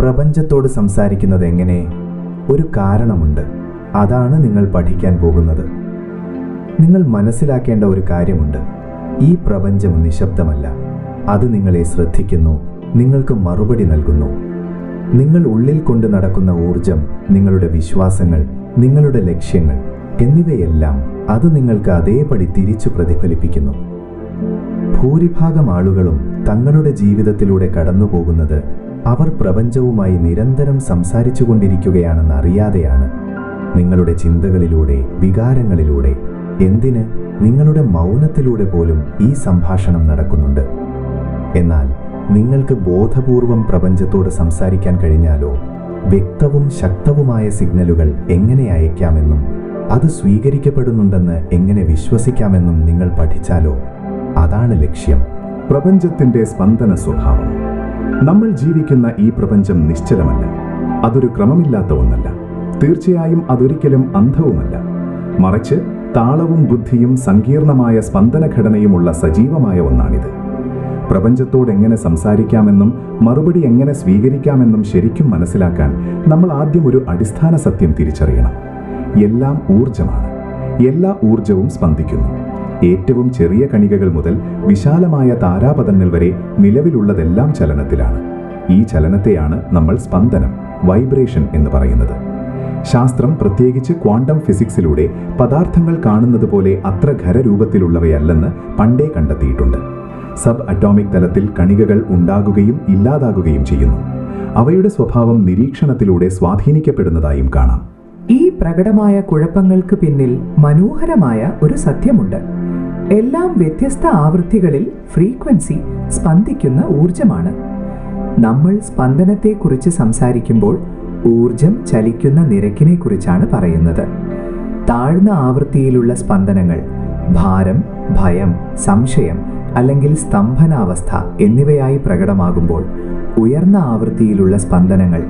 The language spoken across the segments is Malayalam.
പ്രപഞ്ചത്തോട് സംസാരിക്കുന്നത് എങ്ങനെ? ഒരു കാരണമുണ്ട്. അതാണ് നിങ്ങൾ പഠിക്കാൻ പോകുന്നത്. നിങ്ങൾ മനസ്സിലാക്കേണ്ട ഒരു കാര്യമുണ്ട്. ഈ പ്രപഞ്ചം നിശബ്ദമല്ല. അത് നിങ്ങളെ ശ്രദ്ധിക്കുന്നു, നിങ്ങൾക്ക് മറുപടി നൽകുന്നു. നിങ്ങൾ ഉള്ളിൽ കൊണ്ട് നടക്കുന്ന ഊർജം, നിങ്ങളുടെ വിശ്വാസങ്ങൾ, നിങ്ങളുടെ ലക്ഷ്യങ്ങൾ എന്നിവയെല്ലാം അത് നിങ്ങൾക്ക് അതേപടി തിരിച്ചു പ്രതിഫലിപ്പിക്കുന്നു. ഭൂരിഭാഗം ആളുകളും തങ്ങളുടെ ജീവിതത്തിലൂടെ കടന്നുപോകുന്നത് അവർ പ്രപഞ്ചവുമായി നിരന്തരം സംസാരിച്ചു കൊണ്ടിരിക്കുകയാണെന്ന് അറിയാതെയാണ്. നിങ്ങളുടെ ചിന്തകളിലൂടെ, വികാരങ്ങളിലൂടെ, എന്തിന് നിങ്ങളുടെ മൗനത്തിലൂടെ പോലും ഈ സംഭാഷണം നടക്കുന്നുണ്ട്. എന്നാൽ നിങ്ങൾക്ക് ബോധപൂർവം പ്രപഞ്ചത്തോട് സംസാരിക്കാൻ കഴിഞ്ഞാലോ, വ്യക്തവും ശക്തവുമായ സിഗ്നലുകൾ എങ്ങനെ അയക്കാമെന്നും അത് സ്വീകരിക്കപ്പെടുന്നുണ്ടെന്ന് എങ്ങനെ വിശ്വസിക്കാമെന്നും നിങ്ങൾ പഠിച്ചാലോ, അതാണ് ലക്ഷ്യം. പ്രപഞ്ചത്തിന്റെ സ്പന്ദന സ്വഭാവം. നമ്മൾ ജീവിക്കുന്ന ഈ പ്രപഞ്ചം നിശ്ചലമല്ല. അതൊരു ക്രമമില്ലാത്ത ഒന്നല്ല. തീർച്ചയായും അതൊരിക്കലും അന്ധവുമല്ല. മറിച്ച് താളവും ബുദ്ധിയും സങ്കീർണമായ സ്പന്ദനഘടനയുമുള്ള സജീവമായ ഒന്നാണിത്. പ്രപഞ്ചത്തോട് എങ്ങനെ സംസാരിക്കാമെന്നും മറുപടി എങ്ങനെ സ്വീകരിക്കാമെന്നും ശരിക്കും മനസ്സിലാക്കാൻ നമ്മൾ ആദ്യം ഒരു അടിസ്ഥാന സത്യം തിരിച്ചറിയണം. എല്ലാം ഊർജമാണ്. എല്ലാ ഊർജവും സ്പന്ദിക്കുന്നു. ഏറ്റവും ചെറിയ കണികകൾ മുതൽ വിശാലമായ താരാപഥങ്ങൾ വരെ നിലവിലുള്ളതെല്ലാം ചലനത്തിലാണ്. ഈ ചലനത്തെയാണ് നമ്മൾ സ്പന്ദനം, വൈബ്രേഷൻ എന്ന് പറയുന്നത്. ശാസ്ത്രം, പ്രത്യേകിച്ച് ക്വാണ്ടം ഫിസിക്സിലൂടെ പദാർത്ഥങ്ങൾ കാണുന്നത് പോലെ അത്ര ഖരരൂപത്തിലുള്ളവയല്ലെന്ന് പണ്ടേ കണ്ടെത്തിയിട്ടുണ്ട്. സബ് അറ്റോമിക് തലത്തിൽ കണികകൾ ഉണ്ടാകുകയും ഇല്ലാതാകുകയും ചെയ്യുന്നു. അവയുടെ സ്വഭാവം നിരീക്ഷണത്തിലൂടെ സ്വാധീനിക്കപ്പെടുന്നതായും കാണാം. ഈ പ്രകടമായ കുഴപ്പങ്ങൾക്ക് പിന്നിൽ മനോഹരമായ ഒരു സത്യമുണ്ട്. എല്ലാം വ്യത്യസ്ത ആവൃത്തികളിൽ ഫ്രീക്വൻസി സ്പന്ദിക്കുന്ന ഊർജമാണ്. നമ്മൾ സ്പന്ദനത്തെക്കുറിച്ച് സംസാരിക്കുമ്പോൾ ഊർജം ചലിക്കുന്ന നിരക്കിനെക്കുറിച്ചാണ് പറയുന്നത്. താഴ്ന്ന ആവൃത്തിയിലുള്ള സ്പന്ദനങ്ങൾ ഭാരം, ഭയം, സംശയം അല്ലെങ്കിൽ സ്തംഭനാവസ്ഥ എന്നിവയായി പ്രകടമാകുമ്പോൾ, ഉയർന്ന ആവൃത്തിയിലുള്ള സ്പന്ദനങ്ങൾ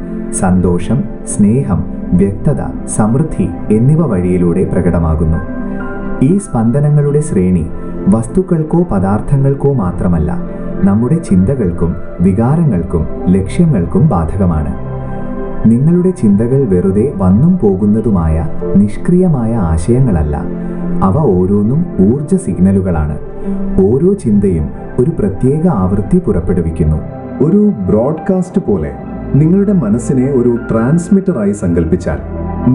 സന്തോഷം, സ്നേഹം, വ്യക്തത, സമൃദ്ധി എന്നിവ വഴിയിലൂടെ പ്രകടമാകുന്നു. ഈ സ്പന്ദനങ്ങളുടെ ശ്രേണി വസ്തുക്കൾക്കോ പദാർത്ഥങ്ങൾക്കോ മാത്രമല്ല, നമ്മുടെ ചിന്തകൾക്കും വികാരങ്ങൾക്കും ലക്ഷ്യങ്ങൾക്കും ബാധകമാണ്. നിങ്ങളുടെ ചിന്തകൾ വെറുതെ വന്നും പോകുന്നതുമായ നിഷ്ക്രിയമായ ആശയങ്ങളല്ല. അവ ഓരോന്നും ഊർജ സിഗ്നലുകളാണ്. ഓരോ ചിന്തയും ഒരു പ്രത്യേക ആവൃത്തി പുറപ്പെടുവിക്കുന്നു. ഒരു ബ്രോഡ്കാസ്റ്റ് പോലെ നിങ്ങളുടെ മനസ്സിനെ ഒരു ട്രാൻസ്മിറ്ററായി സങ്കല്പിച്ചാൽ,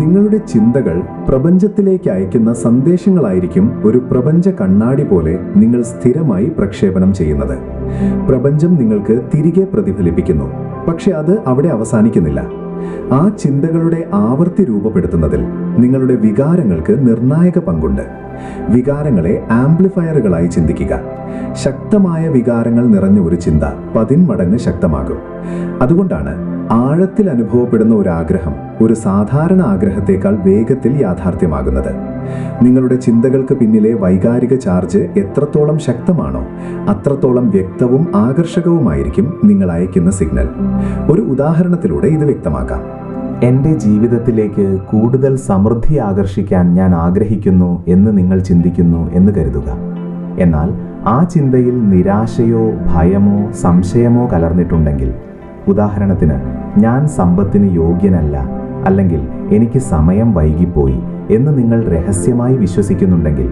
നിങ്ങളുടെ ചിന്തകൾ പ്രപഞ്ചത്തിലേക്ക് അയക്കുന്ന സന്ദേശങ്ങളായിരിക്കും ഒരു പ്രപഞ്ച കണ്ണാടി പോലെ നിങ്ങൾ സ്ഥിരമായി പ്രക്ഷേപണം ചെയ്യുന്നത്. പ്രപഞ്ചം നിങ്ങൾക്ക് തിരികെ പ്രതിഫലിപ്പിക്കുന്നു. പക്ഷെ അത് അവിടെ അവസാനിക്കുന്നില്ല. ആ ചിന്തകളുടെ ആവൃത്തി രൂപപ്പെടുത്തുന്നതിൽ നിങ്ങളുടെ വികാരങ്ങൾക്ക് നിർണായക പങ്കുണ്ട്. വികാരങ്ങളെ ആംപ്ലിഫയറുകളായി ചിന്തിക്കുക. ശക്തമായ വികാരങ്ങൾ നിറഞ്ഞ ഒരു ചിന്ത 10 മടങ്ങ് ശക്തമാകും. അതുകൊണ്ടാണ് ആഴത്തിൽ അനുഭവപ്പെടുന്ന ഒരു ആഗ്രഹം ഒരു സാധാരണ ആഗ്രഹത്തേക്കാൾ വേഗത്തിൽ യാഥാർത്ഥ്യമാകുന്നത്. നിങ്ങളുടെ ചിന്തകൾക്ക് പിന്നിലെ വൈകാരിക ചാർജ് എത്രത്തോളം ശക്തമാണോ, അത്രത്തോളം വ്യക്തവും ആകർഷകവുമായിരിക്കും നിങ്ങൾ അയക്കുന്ന സിഗ്നൽ. ഒരു ഉദാഹരണത്തിലൂടെ ഇത് വ്യക്തമാക്കാം. എൻ്റെ ജീവിതത്തിലേക്ക് കൂടുതൽ സമൃദ്ധി ആകർഷിക്കാൻ ഞാൻ ആഗ്രഹിക്കുന്നു എന്ന് നിങ്ങൾ ചിന്തിക്കുന്നു എന്ന് കരുതുക. എന്നാൽ ആ ചിന്തയിൽ നിരാശയോ ഭയമോ സംശയമോ കലർന്നിട്ടുണ്ടെങ്കിൽ, ഉദാഹരണത്തിന് ഞാൻ സമ്പത്തിന് യോഗ്യനല്ല, അല്ലെങ്കിൽ എനിക്ക് സമയം വൈകിപ്പോയി എന്ന് നിങ്ങൾ രഹസ്യമായി വിശ്വസിക്കുന്നുണ്ടെങ്കിൽ,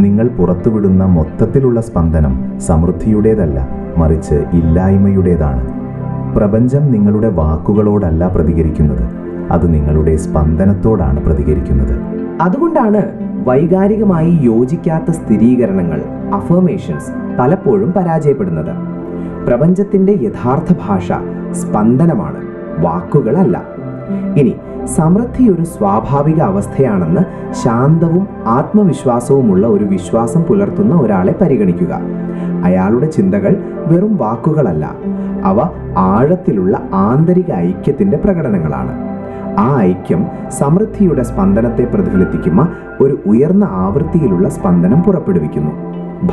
നിങ്ങൾ പുറത്തുവിടുന്ന മൊത്തത്തിലുള്ള സ്പന്ദനം സമൃദ്ധിയുടേതല്ല, മറിച്ച് ഇല്ലായ്മയുടേതാണ്. പ്രപഞ്ചം നിങ്ങളുടെ വാക്കുകളോടല്ല പ്രതികരിക്കുന്നത്, അത് നിങ്ങളുടെ സ്പന്ദനത്തോടാണ് പ്രതികരിക്കുന്നത്. അതുകൊണ്ടാണ് വൈകാരികമായി യോജിക്കാത്ത സ്ഥിരീകരണങ്ങൾ, അഫർമേഷൻസ് പലപ്പോഴും പരാജയപ്പെടുന്നത്. പ്രപഞ്ചത്തിന്റെ യഥാർത്ഥ ഭാഷ സ്പന്ദനമാണ്, വാക്കുകളല്ല. ഇനി സമൃദ്ധി ഒരു സ്വാഭാവിക അവസ്ഥയാണെന്ന് ശാന്തവും ആത്മവിശ്വാസവുമുള്ള ഒരു വിശ്വാസം പുലർത്തുന്ന ഒരാളെ പരിഗണിക്കുക. അയാളുടെ ചിന്തകൾ വെറും വാക്കുകളല്ല, അവ ആഴത്തിലുള്ള ആന്തരിക ഐക്യത്തിന്റെ പ്രകടനങ്ങളാണ്. ആ ഐക്യം സമൃദ്ധിയുടെ സ്പന്ദനത്തെ പ്രതിഫലിപ്പിക്കുന്ന ഒരു ഉയർന്ന ആവൃത്തിയിലുള്ള സ്പന്ദനം പുറപ്പെടുവിക്കുന്നു.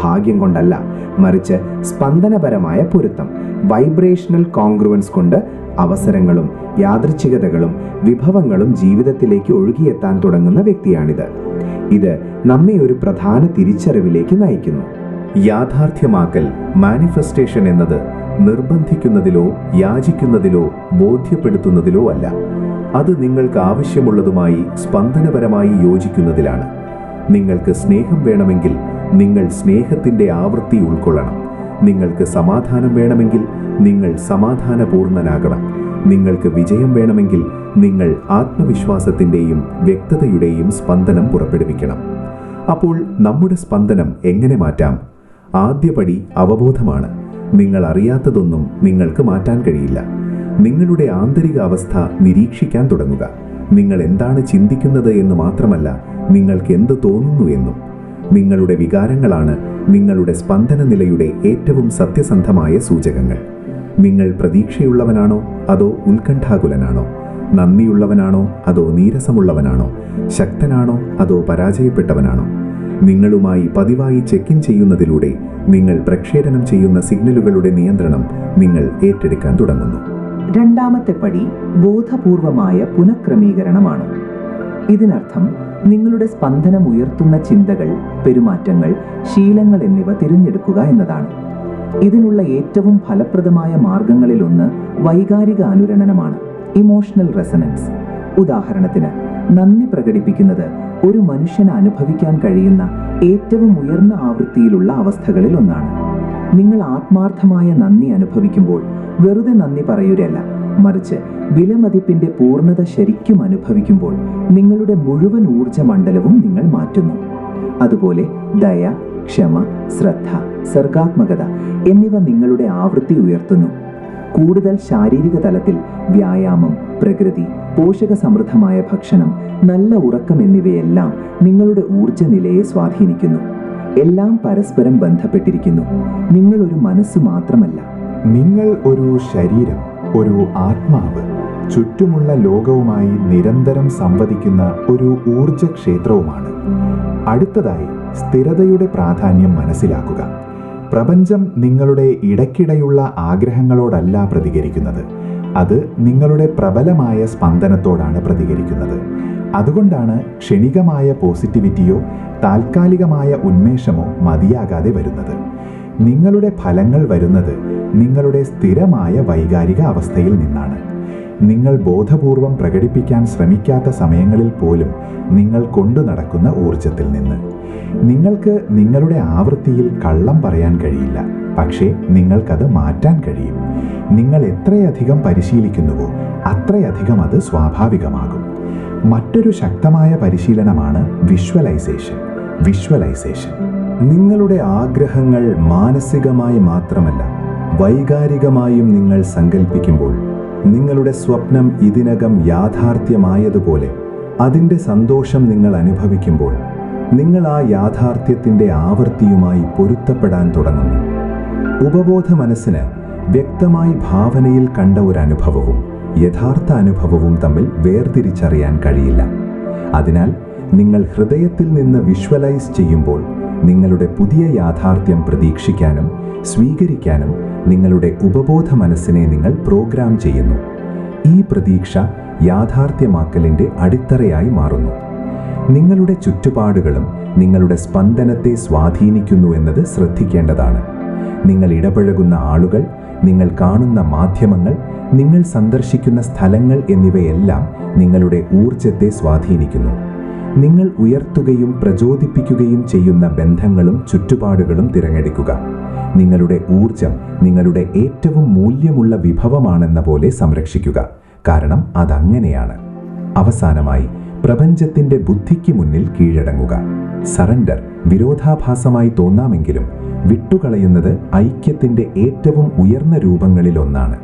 ഭാഗ്യം കൊണ്ടല്ല, മറിച്ച് സ്പന്ദനപരമായ പൊരുത്തം, വൈബ്രേഷണൽ കോൺഗ്രുവൻസ് കൊണ്ട് അവസരങ്ങളും യാദൃച്ഛികതകളും വിഭവങ്ങളും ജീവിതത്തിലേക്ക് ഒഴുകിയെത്താൻ തുടങ്ങുന്ന വ്യക്തിയാണിത്. ഇത് നമ്മെ ഒരു പ്രധാന തിരിച്ചറിവിലേക്ക് നയിക്കുന്നു. യാഥാർത്ഥ്യമാക്കൽ, മാനിഫെസ്റ്റേഷൻ എന്നത് നിർബന്ധിക്കുന്നതിലോ യാചിക്കുന്നതിലോ ബോധ്യപ്പെടുത്തുന്നതിലോ അല്ല. അത് നിങ്ങൾക്ക് ആവശ്യമുള്ളതുമായി സ്പന്ദനപരമായി യോജിക്കുന്നതിലാണ്. നിങ്ങൾക്ക് സ്നേഹം വേണമെങ്കിൽ നിങ്ങൾ സ്നേഹത്തിൻ്റെ ആവൃത്തി ഉൾക്കൊള്ളണം. നിങ്ങൾക്ക് സമാധാനം വേണമെങ്കിൽ നിങ്ങൾ സമാധാനപൂർണനാകണം. നിങ്ങൾക്ക് വിജയം വേണമെങ്കിൽ നിങ്ങൾ ആത്മവിശ്വാസത്തിൻ്റെയും വ്യക്തതയുടെയും സ്പന്ദനം പുറപ്പെടുവിക്കണം. അപ്പോൾ നമ്മുടെ സ്പന്ദനം എങ്ങനെ മാറ്റാം? ആദ്യപടി അവബോധമാണ്. നിങ്ങൾ അറിയാത്തതൊന്നും നിങ്ങൾക്ക് മാറ്റാൻ കഴിയില്ല. നിങ്ങളുടെ ആന്തരിക അവസ്ഥ നിരീക്ഷിക്കാൻ തുടങ്ങുക. നിങ്ങൾ എന്താണ് ചിന്തിക്കുന്നത് എന്ന് മാത്രമല്ല, നിങ്ങൾക്ക് എന്ത് തോന്നുന്നു എന്നും. നിങ്ങളുടെ വികാരങ്ങളാണ് നിങ്ങളുടെ സ്പന്ദന നിലയുടെ ഏറ്റവും സത്യസന്ധമായ സൂചകങ്ങൾ. നിങ്ങൾ പ്രതീക്ഷയുള്ളവനാണോ അതോ ഉത്കണ്ഠാകുലനാണോ? നന്ദിയുള്ളവനാണോ അതോ നീരസമുള്ളവനാണോ? ശക്തനാണോ അതോ പരാജയപ്പെട്ടവനാണോ? നിങ്ങളുമായി പതിവായി ചെക്ക് ഇൻ ചെയ്യുന്നതിലൂടെ നിങ്ങൾ പ്രക്ഷേപണം ചെയ്യുന്ന സിഗ്നലുകളുടെ നിയന്ത്രണം നിങ്ങൾ ഏറ്റെടുക്കാൻ തുടങ്ങുന്നു. രണ്ടാമത്തെ പടി ബോധപൂർവമായ പുനഃക്രമീകരണമാണ്. ഇതിനർത്ഥം നിങ്ങളുടെ സ്പന്ദനം ഉയർത്തുന്ന ചിന്തകൾ, പെരുമാറ്റങ്ങൾ, ശീലങ്ങൾ എന്നിവ തിരഞ്ഞെടുക്കുക എന്നതാണ്. ഇതിനുള്ള ഏറ്റവും ഫലപ്രദമായ മാർഗങ്ങളിലൊന്ന് വൈകാരിക അനുരണനമാണ്, ഇമോഷണൽ റെസനൻസ്. ഉദാഹരണത്തിന്, നന്ദി പ്രകടിപ്പിക്കുന്നത് ഒരു മനുഷ്യന് അനുഭവിക്കാൻ കഴിയുന്ന ഏറ്റവും ഉയർന്ന ആവൃത്തിയിലുള്ള അവസ്ഥകളിൽ ഒന്നാണ്. നിങ്ങൾ ആത്മാർത്ഥമായ നന്ദി അനുഭവിക്കുമ്പോൾ വെറുതെ നന്ദി പറയുകയല്ല, മറിച്ച് വിലമതിപ്പിന്റെ പൂർണ്ണത ശരിക്കും അനുഭവിക്കുമ്പോൾ നിങ്ങളുടെ മുഴുവൻ ഊർജ്ജമണ്ഡലവും നിങ്ങൾ മാറ്റുന്നു. അതുപോലെ ദയ, ക്ഷമ, ശ്രദ്ധ, സർഗാത്മകത എന്നിവ നിങ്ങളുടെ ആവൃത്തി ഉയർത്തുന്നു. കൂടുതൽ ശാരീരിക തലത്തിൽ വ്യായാമം, പ്രകൃതി, പോഷകസമൃദ്ധമായ ഭക്ഷണം, നല്ല ഉറക്കം എന്നിവയെല്ലാം നിങ്ങളുടെ ഊർജ്ജനിലയെ സ്വാധീനിക്കുന്നു. എല്ലാം പരസ്പരം ബന്ധപ്പെട്ടിരിക്കുന്നു. നിങ്ങൾ ഒരു മനസ്സ് മാത്രമല്ല. നിങ്ങൾ ഒരു ശരീരം, ഒരു ആത്മാവ്, ചുറ്റുമുള്ള ലോകവുമായി നിരന്തരം സംവദിക്കുന്ന ഒരു ഊർജ്ജക്ഷേത്രവുമാണ്. അടുത്തതായി സ്ഥിരതയുടെ പ്രാധാന്യം മനസ്സിലാക്കുക. പ്രപഞ്ചം നിങ്ങളുടെ ഇടയ്ക്കിടെയുള്ള ആഗ്രഹങ്ങളോടല്ല പ്രതികരിക്കുന്നത്, അത് നിങ്ങളുടെ പ്രബലമായ സ്പന്ദനത്തോടാണ് പ്രതികരിക്കുന്നത്. അതുകൊണ്ടാണ് ക്ഷണികമായ പോസിറ്റിവിറ്റിയോ താൽക്കാലികമായ ഉന്മേഷമോ മതിയാകാതെ വരുന്നത്. നിങ്ങളുടെ ഫലങ്ങൾ വരുന്നത് നിങ്ങളുടെ സ്ഥിരമായ വൈകാരിക അവസ്ഥയിൽ നിന്നാണ്. നിങ്ങൾ ബോധപൂർവം പ്രകടിപ്പിക്കാൻ ശ്രമിക്കാത്ത സമയങ്ങളിൽ പോലും നിങ്ങൾ കൊണ്ടു നടക്കുന്ന ഊർജത്തിൽ നിന്ന്. നിങ്ങൾക്ക് നിങ്ങളുടെ ആവൃത്തിയിൽ കള്ളം പറയാൻ കഴിയില്ല, പക്ഷേ നിങ്ങൾക്കത് മാറ്റാൻ കഴിയും. നിങ്ങൾ എത്രയധികം പരിശീലിക്കുന്നുവോ അത്രയധികം അത് സ്വാഭാവികമാകും. മറ്റൊരു ശക്തമായ പരിശീലനമാണ് വിഷ്വലൈസേഷൻ. നിങ്ങളുടെ ആഗ്രഹങ്ങൾ മാനസികമായി മാത്രമല്ല, വൈകാരികമായും നിങ്ങൾ സങ്കല്പിക്കുമ്പോൾ, നിങ്ങളുടെ സ്വപ്നം ഇതിനകം യാഥാർത്ഥ്യമായതുപോലെ അതിൻ്റെ സന്തോഷം നിങ്ങൾ അനുഭവിക്കുമ്പോൾ, നിങ്ങൾ ആ യാഥാർത്ഥ്യത്തിൻ്റെ ആവൃത്തിയുമായി പൊരുത്തപ്പെടാൻ തുടങ്ങുന്നു. ഉപബോധ മനസ്സിന് വ്യക്തമായി ഭാവനയിൽ കണ്ട ഒരു അനുഭവവും യഥാർത്ഥ അനുഭവവും തമ്മിൽ വേർതിരിച്ചറിയാൻ കഴിയില്ല. അതിനാൽ നിങ്ങൾ ഹൃദയത്തിൽ നിന്ന് വിഷ്വലൈസ് ചെയ്യുമ്പോൾ, നിങ്ങളുടെ പുതിയ യാഥാർത്ഥ്യം പ്രതീക്ഷിക്കാനും സ്വീകരിക്കാനും നിങ്ങളുടെ ഉപബോധ മനസ്സിനെ നിങ്ങൾ പ്രോഗ്രാം ചെയ്യുന്നു. ഈ പ്രതീക്ഷ യാഥാർത്ഥ്യമാക്കലിൻ്റെ അടിത്തറയായി മാറുന്നു. നിങ്ങളുടെ ചുറ്റുപാടുകളും നിങ്ങളുടെ സ്പന്ദനത്തെ സ്വാധീനിക്കുന്നു എന്നത് ശ്രദ്ധിക്കേണ്ടതാണ്. നിങ്ങൾ ഇടപഴകുന്ന ആളുകൾ, നിങ്ങൾ കാണുന്ന മാധ്യമങ്ങൾ, നിങ്ങൾ സന്ദർശിക്കുന്ന സ്ഥലങ്ങൾ എന്നിവയെല്ലാം നിങ്ങളുടെ ഊർജത്തെ സ്വാധീനിക്കുന്നു. നിങ്ങൾ ഉയർത്തുകയും പ്രചോദിപ്പിക്കുകയും ചെയ്യുന്ന ബന്ധങ്ങളും ചുറ്റുപാടുകളും തിരഞ്ഞെടുക്കുക. നിങ്ങളുടെ ഊർജം നിങ്ങളുടെ ഏറ്റവും മൂല്യമുള്ള വിഭവമാണെന്ന പോലെ സംരക്ഷിക്കുക, കാരണം അതങ്ങനെയാണ്. അവസാനമായി, പ്രപഞ്ചത്തിൻ്റെ ബുദ്ധിക്ക് മുന്നിൽ കീഴടങ്ങുക. സറണ്ടർ വിരോധാഭാസമായി തോന്നാമെങ്കിലും വിട്ടുകളയുന്നത് ഐക്യത്തിൻ്റെ ഏറ്റവും ഉയർന്ന രൂപങ്ങളിലൊന്നാണ്.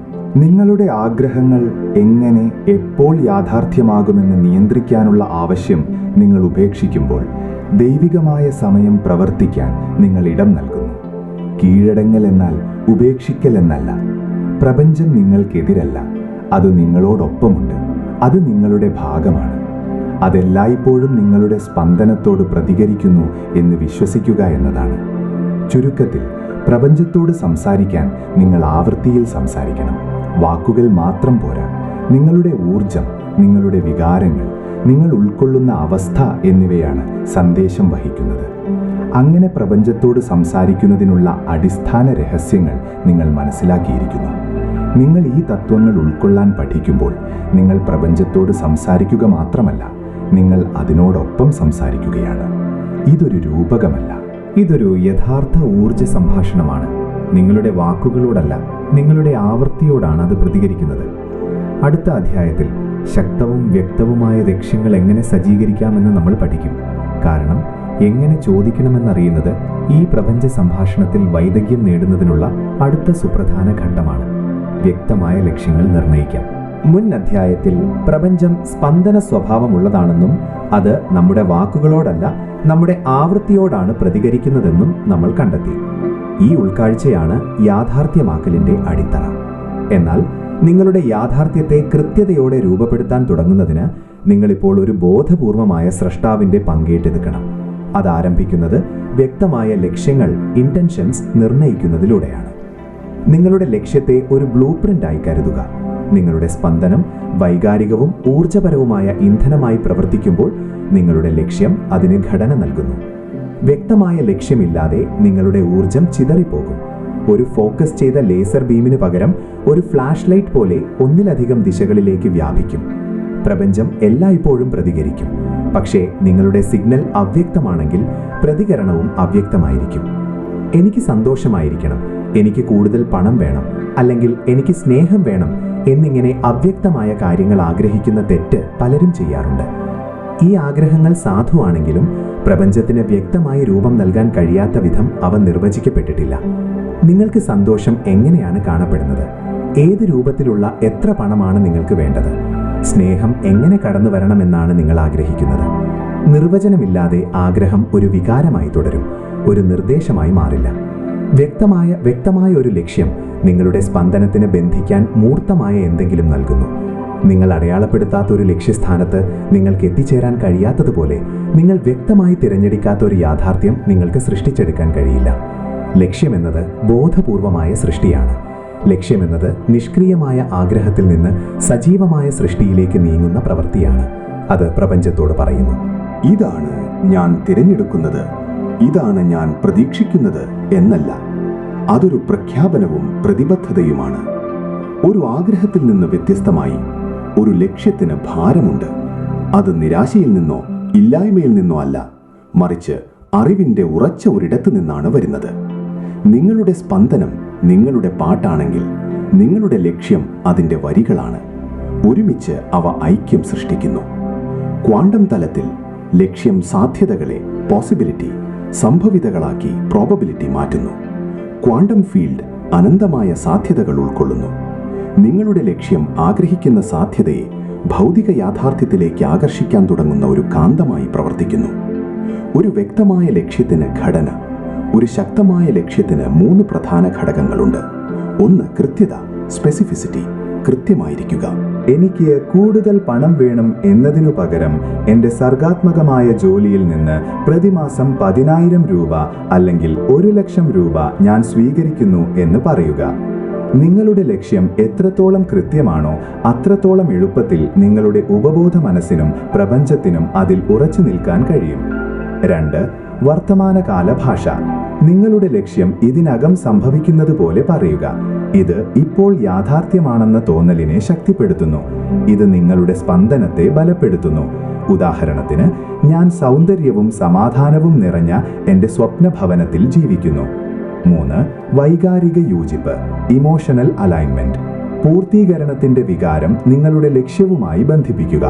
നിങ്ങളുടെ ആഗ്രഹങ്ങൾ എങ്ങനെ, എപ്പോൾ യാഥാർത്ഥ്യമാകുമെന്ന് നിയന്ത്രിക്കാനുള്ള ആവശ്യം നിങ്ങൾ ഉപേക്ഷിക്കുമ്പോൾ, ദൈവികമായ സമയം പ്രവർത്തിക്കാൻ നിങ്ങൾ ഇടം നൽകുന്നു. കീഴടങ്ങൽ എന്നാൽ ഉപേക്ഷിക്കൽ എന്നല്ല. പ്രപഞ്ചം നിങ്ങൾക്കെതിരല്ല, അത് നിങ്ങളോടൊപ്പമുണ്ട്. അത് നിങ്ങളുടെ ഭാഗമാണ്. അതെല്ലായ്പ്പോഴും നിങ്ങളുടെ സ്പന്ദനത്തോട് പ്രതികരിക്കുന്നു എന്ന് വിശ്വസിക്കുക എന്നതാണ്. ചുരുക്കത്തിൽ, പ്രപഞ്ചത്തോട് സംസാരിക്കാൻ നിങ്ങൾ ആവൃത്തിയിൽ സംസാരിക്കണം. വാക്കുകൾ മാത്രം പോരാ. നിങ്ങളുടെ ഊർജം, നിങ്ങളുടെ വികാരങ്ങൾ, നിങ്ങൾ ഉൾക്കൊള്ളുന്ന അവസ്ഥ എന്നിവയാണ് സന്ദേശം വഹിക്കുന്നത്. അങ്ങനെ പ്രപഞ്ചത്തോട് സംസാരിക്കുന്നതിനുള്ള അടിസ്ഥാന രഹസ്യങ്ങൾ നിങ്ങൾ മനസ്സിലാക്കിയിരിക്കുന്നു. നിങ്ങൾ ഈ തത്വങ്ങൾ ഉൾക്കൊള്ളാൻ പഠിക്കുമ്പോൾ നിങ്ങൾ പ്രപഞ്ചത്തോട് സംസാരിക്കുക മാത്രമല്ല, നിങ്ങൾ അതിനോടൊപ്പം സംസാരിക്കുകയാണ്. ഇതൊരു രൂപകമല്ല, ഇതൊരു യഥാർത്ഥ ഊർജ സംഭാഷണമാണ്. നിങ്ങളുടെ വാക്കുകളോടല്ല, നിങ്ങളുടെ ആവൃത്തിയോടാണ് അത് പ്രതികരിക്കുന്നത്. അടുത്ത അധ്യായത്തിൽ ശക്തവും വ്യക്തവുമായ ലക്ഷ്യങ്ങൾ എങ്ങനെ സജ്ജീകരിക്കാമെന്ന് നമ്മൾ പഠിക്കും. കാരണം എങ്ങനെ ചോദിക്കണമെന്നറിയുന്നത് ഈ പ്രപഞ്ച സംഭാഷണത്തിൽ വൈദഗ്ധ്യം നേടുന്നതിനുള്ള അടുത്ത സുപ്രധാന ഘട്ടമാണ്. വ്യക്തമായ ലക്ഷ്യങ്ങൾ നിർണ്ണയിക്കാം. മുൻ അധ്യായത്തിൽ പ്രപഞ്ചം സ്പന്ദന സ്വഭാവമുള്ളതാണെന്നും അത് നമ്മുടെ വാക്കുകളോടല്ല, നമ്മുടെ ആവൃത്തിയോടാണ് പ്രതികരിക്കുന്നതെന്നും നമ്മൾ കണ്ടെത്തി. ഈ ഉൾക്കാഴ്ചയാണ് യാഥാർത്ഥ്യമാക്കലിന്റെ അടിത്തറ. എന്നാൽ നിങ്ങളുടെ യാഥാർത്ഥ്യത്തെ കൃത്യതയോടെ രൂപപ്പെടുത്താൻ തുടങ്ങുന്നതിന് നിങ്ങളിപ്പോൾ ഒരു ബോധപൂർവമായ സ്രഷ്ടാവിന്റെ പങ്കേറ്റെടുക്കണം. അത് ആരംഭിക്കുന്നത് വ്യക്തമായ ലക്ഷ്യങ്ങൾ, ഇന്റൻഷൻസ് നിർണ്ണയിക്കുന്നതിലൂടെയാണ്. നിങ്ങളുടെ ലക്ഷ്യത്തെ ഒരു ബ്ലൂ പ്രിന്റായി കരുതുക. നിങ്ങളുടെ സ്പന്ദനം വൈകാരികവും ഊർജപരവുമായ ഇന്ധനമായി പ്രവർത്തിക്കുമ്പോൾ നിങ്ങളുടെ ലക്ഷ്യം അതിന് ഘടന നൽകുന്നു. വ്യക്തമായ ലക്ഷ്യമില്ലാതെ നിങ്ങളുടെ ഊർജം ചിതറിപ്പോകും. ഒരു ഫോക്കസ് ചെയ്ത ലേസർ ബീമിന് പകരം ഒരു ഫ്ലാഷ് ലൈറ്റ് പോലെ ഒന്നിലധികം ദിശകളിലേക്ക് വ്യാപിക്കും. പ്രപഞ്ചം എല്ലായ്പ്പോഴും പ്രതികരിക്കും. പക്ഷേ നിങ്ങളുടെ സിഗ്നൽ അവ്യക്തമാണെങ്കിൽ പ്രതികരണവും അവ്യക്തമായിരിക്കും. എനിക്ക് സന്തോഷമായിരിക്കണം, എനിക്ക് കൂടുതൽ പണം വേണം, അല്ലെങ്കിൽ എനിക്ക് സ്നേഹം വേണം എന്നിങ്ങനെ അവ്യക്തമായ കാര്യങ്ങൾ ആഗ്രഹിക്കുന്ന തെറ്റ് പലരും ചെയ്യാറുണ്ട്. ഈ ആഗ്രഹങ്ങൾ സാധുവാണെങ്കിലും പ്രപഞ്ചത്തിന് വ്യക്തമായി രൂപം നൽകാൻ കഴിയാത്ത വിധം അവ നിർവചിക്കപ്പെട്ടിട്ടില്ല. നിങ്ങൾക്ക് സന്തോഷം എങ്ങനെയാണ് കാണപ്പെടുന്നത്? ഏത് രൂപത്തിലുള്ള എത്ര പണമാണ് നിങ്ങൾക്ക് വേണ്ടത്? സ്നേഹം എങ്ങനെ കടന്നു വരണമെന്നാണ് നിങ്ങൾ ആഗ്രഹിക്കുന്നത്? നിർവചനമില്ലാതെ ആഗ്രഹം ഒരു വികാരമായി തുടരും, ഒരു നിർദ്ദേശമായി മാറില്ല. വ്യക്തമായ ഒരു ലക്ഷ്യം നിങ്ങളുടെ സ്പന്ദനത്തിന് ബന്ധിക്കാൻ മൂർത്തമായ എന്തെങ്കിലും നൽകുന്നു. നിങ്ങൾ അടയാളപ്പെടുത്താത്ത ഒരു ലക്ഷ്യസ്ഥാനത്ത് നിങ്ങൾക്ക് എത്തിച്ചേരാൻ കഴിയാത്തതുപോലെ നിങ്ങൾ വ്യക്തമായി തിരഞ്ഞെടുക്കാത്ത ഒരു യാഥാർത്ഥ്യം നിങ്ങൾക്ക് സൃഷ്ടിച്ചെടുക്കാൻ കഴിയില്ല. ലക്ഷ്യമെന്നത് ബോധപൂർവമായ സൃഷ്ടിയാണ്. ലക്ഷ്യമെന്നത് നിഷ്ക്രിയമായ ആഗ്രഹത്തിൽ നിന്ന് സജീവമായ സൃഷ്ടിയിലേക്ക് നീങ്ങുന്ന പ്രവൃത്തിയാണ്. അത് പ്രപഞ്ചത്തോട് പറയുന്നു, ഇതാണ് ഞാൻ തിരഞ്ഞെടുക്കുന്നത്, ഇതാണ് ഞാൻ പ്രതീക്ഷിക്കുന്നത് എന്നല്ല. അതൊരു പ്രഖ്യാപനവും പ്രതിബദ്ധതയുമാണ്. ഒരു ആഗ്രഹത്തിൽ നിന്ന് വ്യത്യസ്തമായി ഒരു ലക്ഷ്യത്തിന് ഭാരമുണ്ട്. അത് നിരാശയിൽ നിന്നോ ഇല്ലായ്മയിൽ നിന്നോ അല്ല, മറിച്ച് അറിവിന്റെ ഉറച്ച ഒരിടത്ത് നിന്നാണ് വരുന്നത്. നിങ്ങളുടെ സ്പന്ദനം നിങ്ങളുടെ പാട്ടാണെങ്കിൽ നിങ്ങളുടെ ലക്ഷ്യം അതിൻ്റെ വരികളാണ്. ഒരുമിച്ച് അവ ഐക്യം സൃഷ്ടിക്കുന്നു. ക്വാണ്ടം തലത്തിൽ ലക്ഷ്യം സാധ്യതകളെ പോസിബിലിറ്റി, സംഭവിതകളാക്കി പ്രോബബിലിറ്റി മാറ്റുന്നു. ക്വാണ്ടം ഫീൽഡ് അനന്തമായ സാധ്യതകൾ ഉൾക്കൊള്ളുന്നു. നിങ്ങളുടെ ലക്ഷ്യം ആഗ്രഹിക്കുന്ന സാധ്യതയെ ഭൗതിക യാഥാർത്ഥ്യത്തിലേക്ക് ആകർഷിക്കാൻ തുടങ്ങുന്ന ഒരു കാന്തമായി പ്രവർത്തിക്കുന്നു. ഒരു വ്യക്തമായ ലക്ഷ്യത്തിന് ഘടന, ഒരു ശക്തമായ ലക്ഷ്യത്തിന് 3 പ്രധാന ഘടകങ്ങളുണ്ട്. ഒന്ന് കൃത്യത, സ്പെസിഫിസിറ്റി, കൃത്യമായിരിക്കുക. എനിക്ക് കൂടുതൽ പണം വേണം എന്നതിനു പകരം എൻ്റെ സർഗാത്മകമായ ജോലിയിൽ നിന്ന് പ്രതിമാസം 10,000 രൂപ അല്ലെങ്കിൽ 1,00,000 രൂപ ഞാൻ സ്വീകരിക്കുന്നു എന്ന് പറയുക. നിങ്ങളുടെ ലക്ഷ്യം എത്രത്തോളം കൃത്യമാണോ അത്രത്തോളം എളുപ്പത്തിൽ നിങ്ങളുടെ ഉപബോധ മനസ്സിനും പ്രപഞ്ചത്തിനും അതിൽ ഉറച്ചു നിൽക്കാൻ കഴിയും. 2. വർത്തമാനകാല ഭാഷ. നിങ്ങളുടെ ലക്ഷ്യം ഇതിനകം സംഭവിക്കുന്നത് പോലെ പറയുക. ഇത് ഇപ്പോൾ യാഥാർത്ഥ്യമാണെന്ന തോന്നലിനെ ശക്തിപ്പെടുത്തുന്നു. ഇത് നിങ്ങളുടെ സ്പന്ദനത്തെ ബലപ്പെടുത്തുന്നു. ഉദാഹരണത്തിന്, ഞാൻ സൗന്ദര്യവും സമാധാനവും നിറഞ്ഞ എൻ്റെ സ്വപ്നഭവനത്തിൽ ജീവിക്കുന്നു. 3. വൈകാരിക യോജിപ്പ്, ഇമോഷണൽ അലൈൻമെന്റ്. പൂർത്തീകരണത്തിന്റെ വികാരം നിങ്ങളുടെ ലക്ഷ്യവുമായി ബന്ധിപ്പിക്കുക.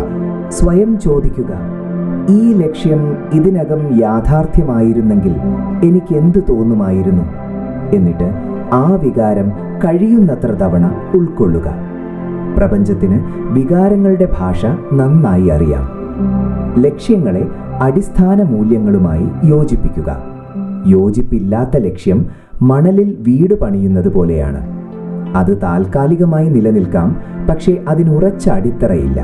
സ്വയം ചോദിക്കുക, ഈ ലക്ഷ്യം ഇതിനകം യാഥാർത്ഥ്യമായിരുന്നെങ്കിൽ എനിക്ക് എന്ത് തോന്നുമായിരുന്നു? എന്നിട്ട് ആ വികാരം കഴിയുന്നത്ര തവണ ഉൾക്കൊള്ളുക. പ്രപഞ്ചത്തിന് വികാരങ്ങളുടെ ഭാഷ നന്നായി അറിയാം. ലക്ഷ്യങ്ങളെ അടിസ്ഥാന മൂല്യങ്ങളുമായി യോജിപ്പിക്കുക. യോജിപ്പില്ലാത്ത ലക്ഷ്യം മണലിൽ വീട് പണിയുന്നത് പോലെയാണ്. അത് താൽക്കാലികമായി നിലനിൽക്കാം, പക്ഷേ അതിനുറച്ച അടിത്തറയില്ല.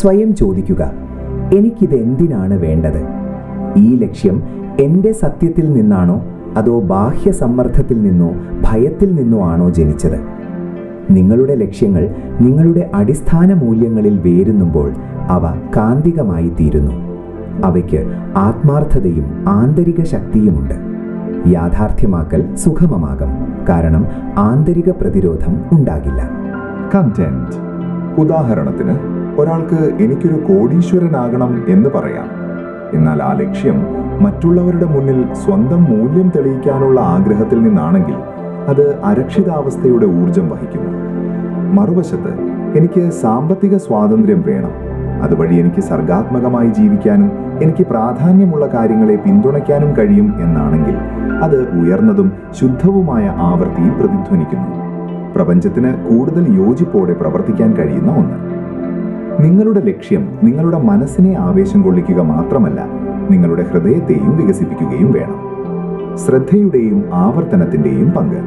സ്വയം ചോദിക്കുക, എനിക്കിതെന്തിനാണ് വേണ്ടത്? ഈ ലക്ഷ്യം എൻ്റെ സത്യത്തിൽ നിന്നാണോ അതോ ബാഹ്യ സമ്മർദ്ദത്തിൽ നിന്നോ ഭയത്തിൽ നിന്നോ ആണോ ജനിച്ചത്? നിങ്ങളുടെ ലക്ഷ്യങ്ങൾ നിങ്ങളുടെ അടിസ്ഥാന മൂല്യങ്ങളിൽ വേരുന്നുമ്പോൾ അവ കാന്തികമായി തീരുന്നു. അവയ്ക്ക് ആത്മാർത്ഥതയും ആന്തരിക ശക്തിയുമുണ്ട്. യാഥാർത്ഥ്യമാക്കൽ സുഗമമാകും, കാരണം ആന്തരിക പ്രതിരോധം ഉണ്ടാകില്ല. കണ്ടന്റ്. ഉദാഹരണത്തിന്, ഒരാൾക്ക് എനിക്കൊരു കോടീശ്വരനാകണം എന്ന് പറയാം. എന്നാൽ ആ ലക്ഷ്യം മറ്റുള്ളവരുടെ മുന്നിൽ സ്വന്തം മൂല്യം തെളിയിക്കാനുള്ള ആഗ്രഹത്തിൽ നിന്നാണെങ്കിൽ അത് അരക്ഷിതാവസ്ഥയുടെ ഊർജം വഹിക്കുന്നു. മറുവശത്ത്, എനിക്ക് സാമ്പത്തിക സ്വാതന്ത്ര്യം വേണം, അതുവഴി എനിക്ക് സർഗാത്മകമായി ജീവിക്കാനും എനിക്ക് പ്രാധാന്യമുള്ള കാര്യങ്ങളെ പിന്തുണയ്ക്കാനും കഴിയും എന്നാണെങ്കിൽ അത് ഉയർന്നതും ശുദ്ധവുമായ ആവൃത്തിയിൽ പ്രതിധ്വനിക്കുന്നു. പ്രപഞ്ചത്തിന് കൂടുതൽ യോജിപ്പോടെ പ്രവർത്തിക്കാൻ കഴിയുന്ന ഒന്ന്. നിങ്ങളുടെ ലക്ഷ്യം നിങ്ങളുടെ മനസ്സിനെ ആവേശം കൊള്ളിക്കുക മാത്രമല്ല, നിങ്ങളുടെ ഹൃദയത്തെയും വികസിപ്പിക്കുകയും വേണം. ശ്രദ്ധയുടെയും ആവർത്തനത്തിന്റെയും പങ്ക്.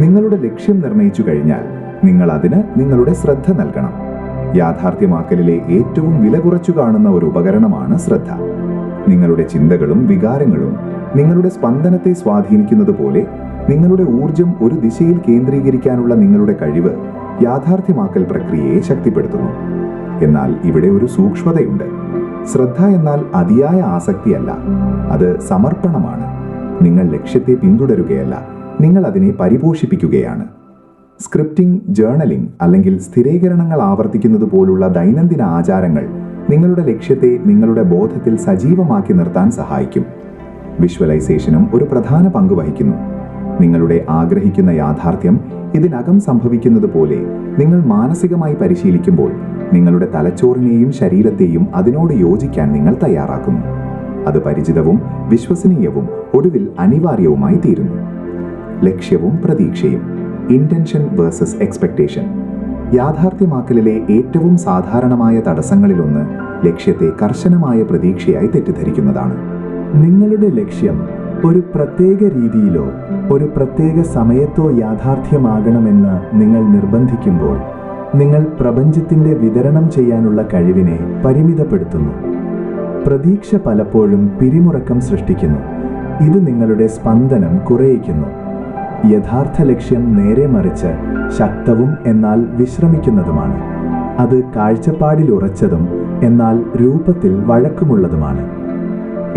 നിങ്ങളുടെ ലക്ഷ്യം നിർണയിച്ചു കഴിഞ്ഞാൽ നിങ്ങൾ അതിന് നിങ്ങളുടെ ശ്രദ്ധ നൽകണം. യാഥാർത്ഥ്യമാക്കലിലെ ഏറ്റവും വില കുറച്ചു കാണുന്ന ഒരു ഉപകരണമാണ് ശ്രദ്ധ. നിങ്ങളുടെ ചിന്തകളും വികാരങ്ങളും നിങ്ങളുടെ സ്പന്ദനത്തെ സ്വാധീനിക്കുന്നത് പോലെ നിങ്ങളുടെ ഊർജം ഒരു ദിശയിൽ കേന്ദ്രീകരിക്കാനുള്ള നിങ്ങളുടെ കഴിവ് യാഥാർത്ഥ്യമാക്കൽ പ്രക്രിയയെ ശക്തിപ്പെടുത്തുന്നു. എന്നാൽ ഇവിടെ ഒരു സൂക്ഷ്മതയുണ്ട്. ശ്രദ്ധ എന്നാൽ അതിയായ ആസക്തിയല്ല, അത് സമർപ്പണമാണ്. നിങ്ങൾ ലക്ഷ്യത്തെ പിന്തുടരുകയല്ല, നിങ്ങൾ അതിനെ പരിപോഷിപ്പിക്കുകയാണ്. സ്ക്രിപ്റ്റിംഗ്, ജേർണലിംഗ് അല്ലെങ്കിൽ സ്ഥിരീകരണങ്ങൾ ആവർത്തിക്കുന്നത് പോലുള്ള ദൈനംദിന ആചാരങ്ങൾ നിങ്ങളുടെ ലക്ഷ്യത്തെ നിങ്ങളുടെ ബോധത്തിൽ സജീവമാക്കി നിർത്താൻ സഹായിക്കും. വിഷ്വലൈസേഷനും ഒരു പ്രധാന പങ്ക് വഹിക്കുന്നു. നിങ്ങളുടെ ആഗ്രഹിക്കുന്ന യാഥാർത്ഥ്യം ഇതിനകം സംഭവിക്കുന്നത് പോലെ നിങ്ങൾ മാനസികമായി പരിശീലിക്കുമ്പോൾ നിങ്ങളുടെ തലച്ചോറിനെയും ശരീരത്തെയും അതിനോട് യോജിക്കാൻ നിങ്ങൾ തയ്യാറാക്കുന്നു. അത് പരിചിതവും വിശ്വസനീയവും ഒടുവിൽ അനിവാര്യവുമായി തീരുന്നു. ലക്ഷ്യവും പ്രതീക്ഷയും. Intention versus expectation. യാഥാർത്ഥ്യമാക്കലിലെ ഏറ്റവും സാധാരണമായ തടസ്സങ്ങളിലൊന്ന് ലക്ഷ്യത്തെ കർശനമായ പ്രതീക്ഷയായി തെറ്റിദ്ധരിക്കുന്നതാണ്. നിങ്ങളുടെ ലക്ഷ്യം ഒരു പ്രത്യേക രീതിയിലോ ഒരു പ്രത്യേക സമയത്തോ യാഥാർത്ഥ്യമാകണമെന്ന് നിങ്ങൾ നിർബന്ധിക്കുമ്പോൾ നിങ്ങൾ പ്രപഞ്ചത്തിന്റെ വിതരണം ചെയ്യാനുള്ള കഴിവിനെ പരിമിതപ്പെടുത്തുന്നു. പ്രതീക്ഷ പലപ്പോഴും പിരിമുറക്കം സൃഷ്ടിക്കുന്നു. ഇത് നിങ്ങളുടെ സ്പന്ദനം കുറയിക്കുന്നു. യഥാർത്ഥ ലക്ഷ്യം നേരെ മറിച്ച് ശക്തവും എന്നാൽ വിശ്രമിക്കുന്നതുമാണ്. അത് കാഴ്ചപ്പാടിൽ ഉറച്ചതും എന്നാൽ രൂപത്തിൽ വഴക്കമുള്ളതുമാണ്.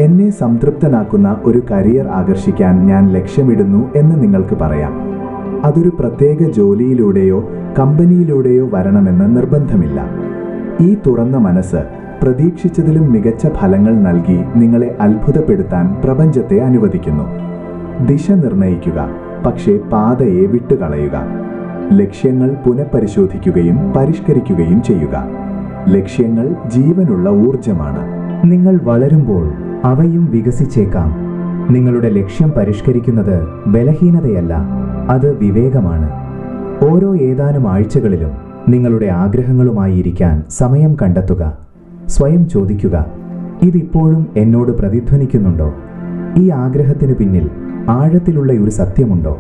എന്നെ സംതൃപ്തനാക്കുന്ന ഒരു കരിയർ ആകർഷിക്കാൻ ഞാൻ ലക്ഷ്യമിടുന്നു എന്ന് നിങ്ങൾക്ക് പറയാം. അതൊരു പ്രത്യേക ജോലിയിലൂടെയോ കമ്പനിയിലൂടെയോ വരണമെന്ന് നിർബന്ധമില്ല. ഈ തുറന്ന മനസ്സ് പ്രതീക്ഷിച്ചതിലും മികച്ച ഫലങ്ങൾ നൽകി നിങ്ങളെ അത്ഭുതപ്പെടുത്താൻ പ്രപഞ്ചത്തെ അനുവദിക്കുന്നു. ദിശ നിർണയിക്കുക, പക്ഷേ പാതയെ വിട്ടുകളയുക. ലക്ഷ്യങ്ങൾ പുനഃപരിശോധിക്കുകയും പരിഷ്കരിക്കുകയും ചെയ്യുക. ലക്ഷ്യങ്ങൾ ജീവനുള്ള ഊർജമാണ്. നിങ്ങൾ വളരുമ്പോൾ അവയും വികസിച്ചേക്കാം. നിങ്ങളുടെ ലക്ഷ്യം പരിഷ്കരിക്കുന്നത് ബലഹീനതയല്ല, അത് വിവേകമാണ്. ഓരോ ഏതാനും ആഴ്ചകളിലും നിങ്ങളുടെ ആഗ്രഹങ്ങളുമായി ഇരിക്കാൻ സമയം കണ്ടെത്തുക. സ്വയം ചോദിക്കുക, ഇതിപ്പോഴും എന്നോട് പ്രതിധ്വനിക്കുന്നുണ്ടോ? ഈ ആഗ്രഹത്തിനു പിന്നിൽ ആഴത്തിലുള്ള ഒരു സത്യമുണ്ടോ?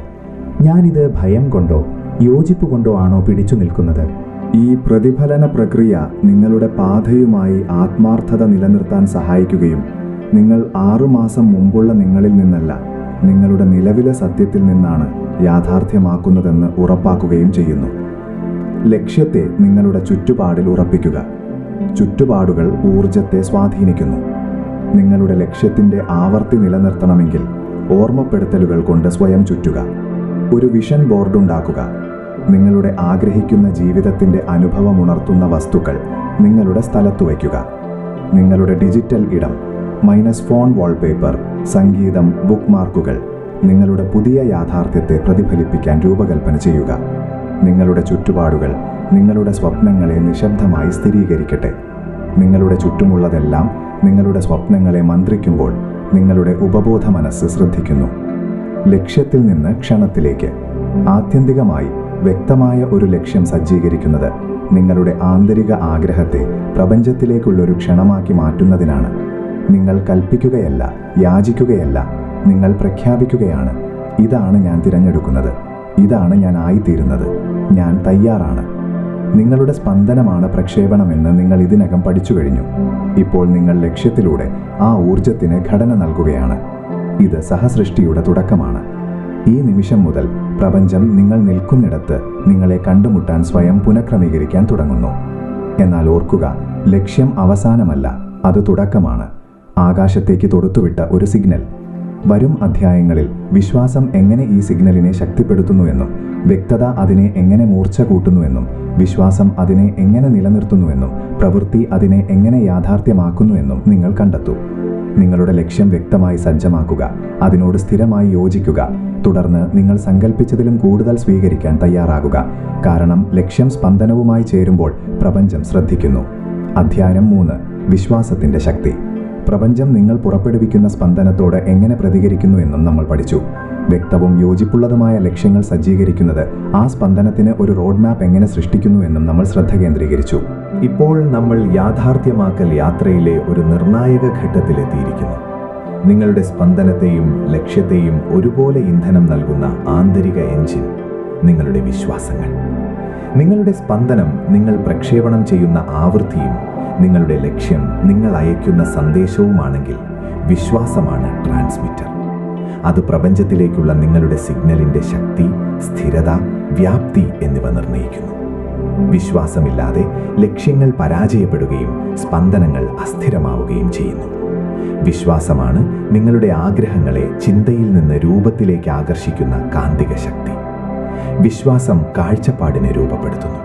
ഞാനിത് ഭയം കൊണ്ടോ യോജിപ്പ് കൊണ്ടോ ആണോ പിടിച്ചു നിൽക്കുന്നത്? ഈ പ്രതിഫലന പ്രക്രിയ നിങ്ങളുടെ പാതയുമായി ആത്മാർത്ഥത നിലനിർത്താൻ സഹായിക്കുകയും നിങ്ങൾ 6 മാസം മുമ്പുള്ള നിങ്ങളിൽ നിന്നല്ല, നിങ്ങളുടെ നിലവിലെ സത്യത്തിൽ നിന്നാണ് യാഥാർത്ഥ്യമാക്കുന്നതെന്ന് ഉറപ്പാക്കുകയും ചെയ്യുന്നു. ലക്ഷ്യത്തെ നിങ്ങളുടെ ചുറ്റുപാടിൽ ഉറപ്പിക്കുക. ചുറ്റുപാടുകൾ ഊർജത്തെ സ്വാധീനിക്കുന്നു. നിങ്ങളുടെ ലക്ഷ്യത്തിൻ്റെ ആവർത്തി നിലനിർത്തണമെങ്കിൽ ഓർമ്മപ്പെടുത്തലുകൾ കൊണ്ട് സ്വയം ചുറ്റുക. ഒരു വിഷൻ ബോർഡ് ഉണ്ടാക്കുക. നിങ്ങളുടെ ആഗ്രഹിക്കുന്ന ജീവിതത്തിൻ്റെ അനുഭവമുണർത്തുന്ന വസ്തുക്കൾ നിങ്ങളുടെ സ്ഥലത്ത് വയ്ക്കുക. നിങ്ങളുടെ ഡിജിറ്റൽ ഇടം, ഫോൺ വാൾപേപ്പർ, സംഗീതം, ബുക്ക് മാർക്കുകൾ നിങ്ങളുടെ പുതിയ യാഥാർത്ഥ്യത്തെ പ്രതിഫലിപ്പിക്കാൻ രൂപകൽപ്പന ചെയ്യുക. നിങ്ങളുടെ ചുറ്റുപാടുകൾ നിങ്ങളുടെ സ്വപ്നങ്ങളെ നിശബ്ദമായി സ്ഥിരീകരിക്കട്ടെ. നിങ്ങളുടെ ചുറ്റുമുള്ളതെല്ലാം നിങ്ങളുടെ സ്വപ്നങ്ങളെ മന്ത്രിക്കുമ്പോൾ നിങ്ങളുടെ ഉപബോധ മനസ്സ് ശ്രദ്ധിക്കുന്നു. ലക്ഷ്യത്തിൽ നിന്ന് ക്ഷണത്തിലേക്ക്. ആത്യന്തികമായി വ്യക്തമായ ഒരു ലക്ഷ്യം സജ്ജീകരിക്കുന്നത് നിങ്ങളുടെ ആന്തരിക ആഗ്രഹത്തെ പ്രപഞ്ചത്തിലേക്കുള്ളൊരു ക്ഷണമാക്കി മാറ്റുന്നതിനാണ്. നിങ്ങൾ കൽപ്പിക്കുകയല്ല, യാചിക്കുകയല്ല, നിങ്ങൾ പ്രഖ്യാപിക്കുകയാണ്. ഇതാണ് ഞാൻ തിരഞ്ഞെടുക്കുന്നത്, ഇതാണ് ഞാൻ ആയിത്തീരുന്നത്, ഞാൻ തയ്യാറാണ്. നിങ്ങളുടെ സ്പന്ദനമാണ് പ്രക്ഷേപണമെന്ന് നിങ്ങൾ ഇതിനകം പഠിച്ചു കഴിഞ്ഞു. ഇപ്പോൾ നിങ്ങൾ ലക്ഷ്യത്തിലൂടെ ആ ഊർജത്തിന് ഘടന നൽകുകയാണ്. ഇത് സഹസൃഷ്ടിയുടെ തുടക്കമാണ്. ഈ നിമിഷം മുതൽ പ്രപഞ്ചം നിങ്ങൾ നിൽക്കുന്നിടത്ത് നിങ്ങളെ കണ്ടുമുട്ടാൻ സ്വയം പുനഃക്രമീകരിക്കാൻ തുടങ്ങുന്നു. എന്നാൽ ഓർക്കുക, ലക്ഷ്യം അവസാനമല്ല, അത് തുടക്കമാണ്. ആകാശത്തേക്ക് തൊടുത്തുവിട്ട ഒരു സിഗ്നൽ. വരും അധ്യായങ്ങളിൽ വിശ്വാസം എങ്ങനെ ഈ സിഗ്നലിനെ ശക്തിപ്പെടുത്തുന്നുവെന്നും വ്യക്തത അതിനെ എങ്ങനെ മൂർച്ച കൂട്ടുന്നുവെന്നും വിശ്വാസം അതിനെ എങ്ങനെ നിലനിർത്തുന്നുവെന്നും പ്രവൃത്തി അതിനെ എങ്ങനെ യാഥാർത്ഥ്യമാക്കുന്നുവെന്നും നിങ്ങൾ കണ്ടെത്തൂ. നിങ്ങളുടെ ലക്ഷ്യം വ്യക്തമായി സജ്ജമാക്കുക, അതിനോട് സ്ഥിരമായി യോജിക്കുക, തുടർന്ന് നിങ്ങൾ സങ്കല്പിച്ചതിലും കൂടുതൽ സ്വീകരിക്കാൻ തയ്യാറാകുക. കാരണം ലക്ഷ്യം സ്പന്ദനവുമായി ചേരുമ്പോൾ പ്രപഞ്ചം ശ്രദ്ധിക്കുന്നു. അധ്യായം 3. വിശ്വാസത്തിന്റെ ശക്തി. പ്രപഞ്ചം നിങ്ങൾ പുറപ്പെടുവിക്കുന്ന സ്പന്ദനത്തോട് എങ്ങനെ പ്രതികരിക്കുന്നു എന്നും നമ്മൾ പഠിച്ചു. വ്യക്തവും യോജിപ്പുള്ളതുമായ ലക്ഷ്യങ്ങൾ സജ്ജീകരിക്കുന്നത് ആ സ്പന്ദനത്തിന് ഒരു റോഡ് മാപ്പ് എങ്ങനെ സൃഷ്ടിക്കുന്നു എന്നും നമ്മൾ ശ്രദ്ധ കേന്ദ്രീകരിച്ചു. ഇപ്പോൾ നമ്മൾ യാഥാർത്ഥ്യമാക്കൽ യാത്രയിലെ ഒരു നിർണായക ഘട്ടത്തിലെത്തിയിരിക്കുന്നു. നിങ്ങളുടെ സ്പന്ദനത്തെയും ലക്ഷ്യത്തെയും ഒരുപോലെ ഇന്ധനം നൽകുന്ന ആന്തരിക എഞ്ചിൻ നിങ്ങളുടെ വിശ്വാസങ്ങൾ. നിങ്ങളുടെ സ്പന്ദനം നിങ്ങൾ പ്രക്ഷേപണം ചെയ്യുന്ന ആവൃത്തിയും നിങ്ങളുടെ ലക്ഷ്യം നിങ്ങൾ അയക്കുന്ന സന്ദേശവുമാണെങ്കിൽ വിശ്വാസമാണ് ട്രാൻസ്മിറ്റർ. അത് പ്രപഞ്ചത്തിലേക്കുള്ള നിങ്ങളുടെ സിഗ്നലിന്റെ ശക്തി, സ്ഥിരത, വ്യാപ്തി എന്നിവ നിർണ്ണയിക്കുന്നു. വിശ്വാസമില്ലാതെ ലക്ഷ്യങ്ങൾ പരാജയപ്പെടുകയും സ്പന്ദനങ്ങൾ അസ്ഥിരമാവുകയും ചെയ്യുന്നു. വിശ്വാസമാണ് നിങ്ങളുടെ ആഗ്രഹങ്ങളെ ചിന്തയിൽ നിന്ന് രൂപത്തിലേക്ക് ആകർഷിക്കുന്ന കാന്തിക ശക്തി. വിശ്വാസം കാഴ്ചപ്പാടിനെ രൂപപ്പെടുത്തുന്നു.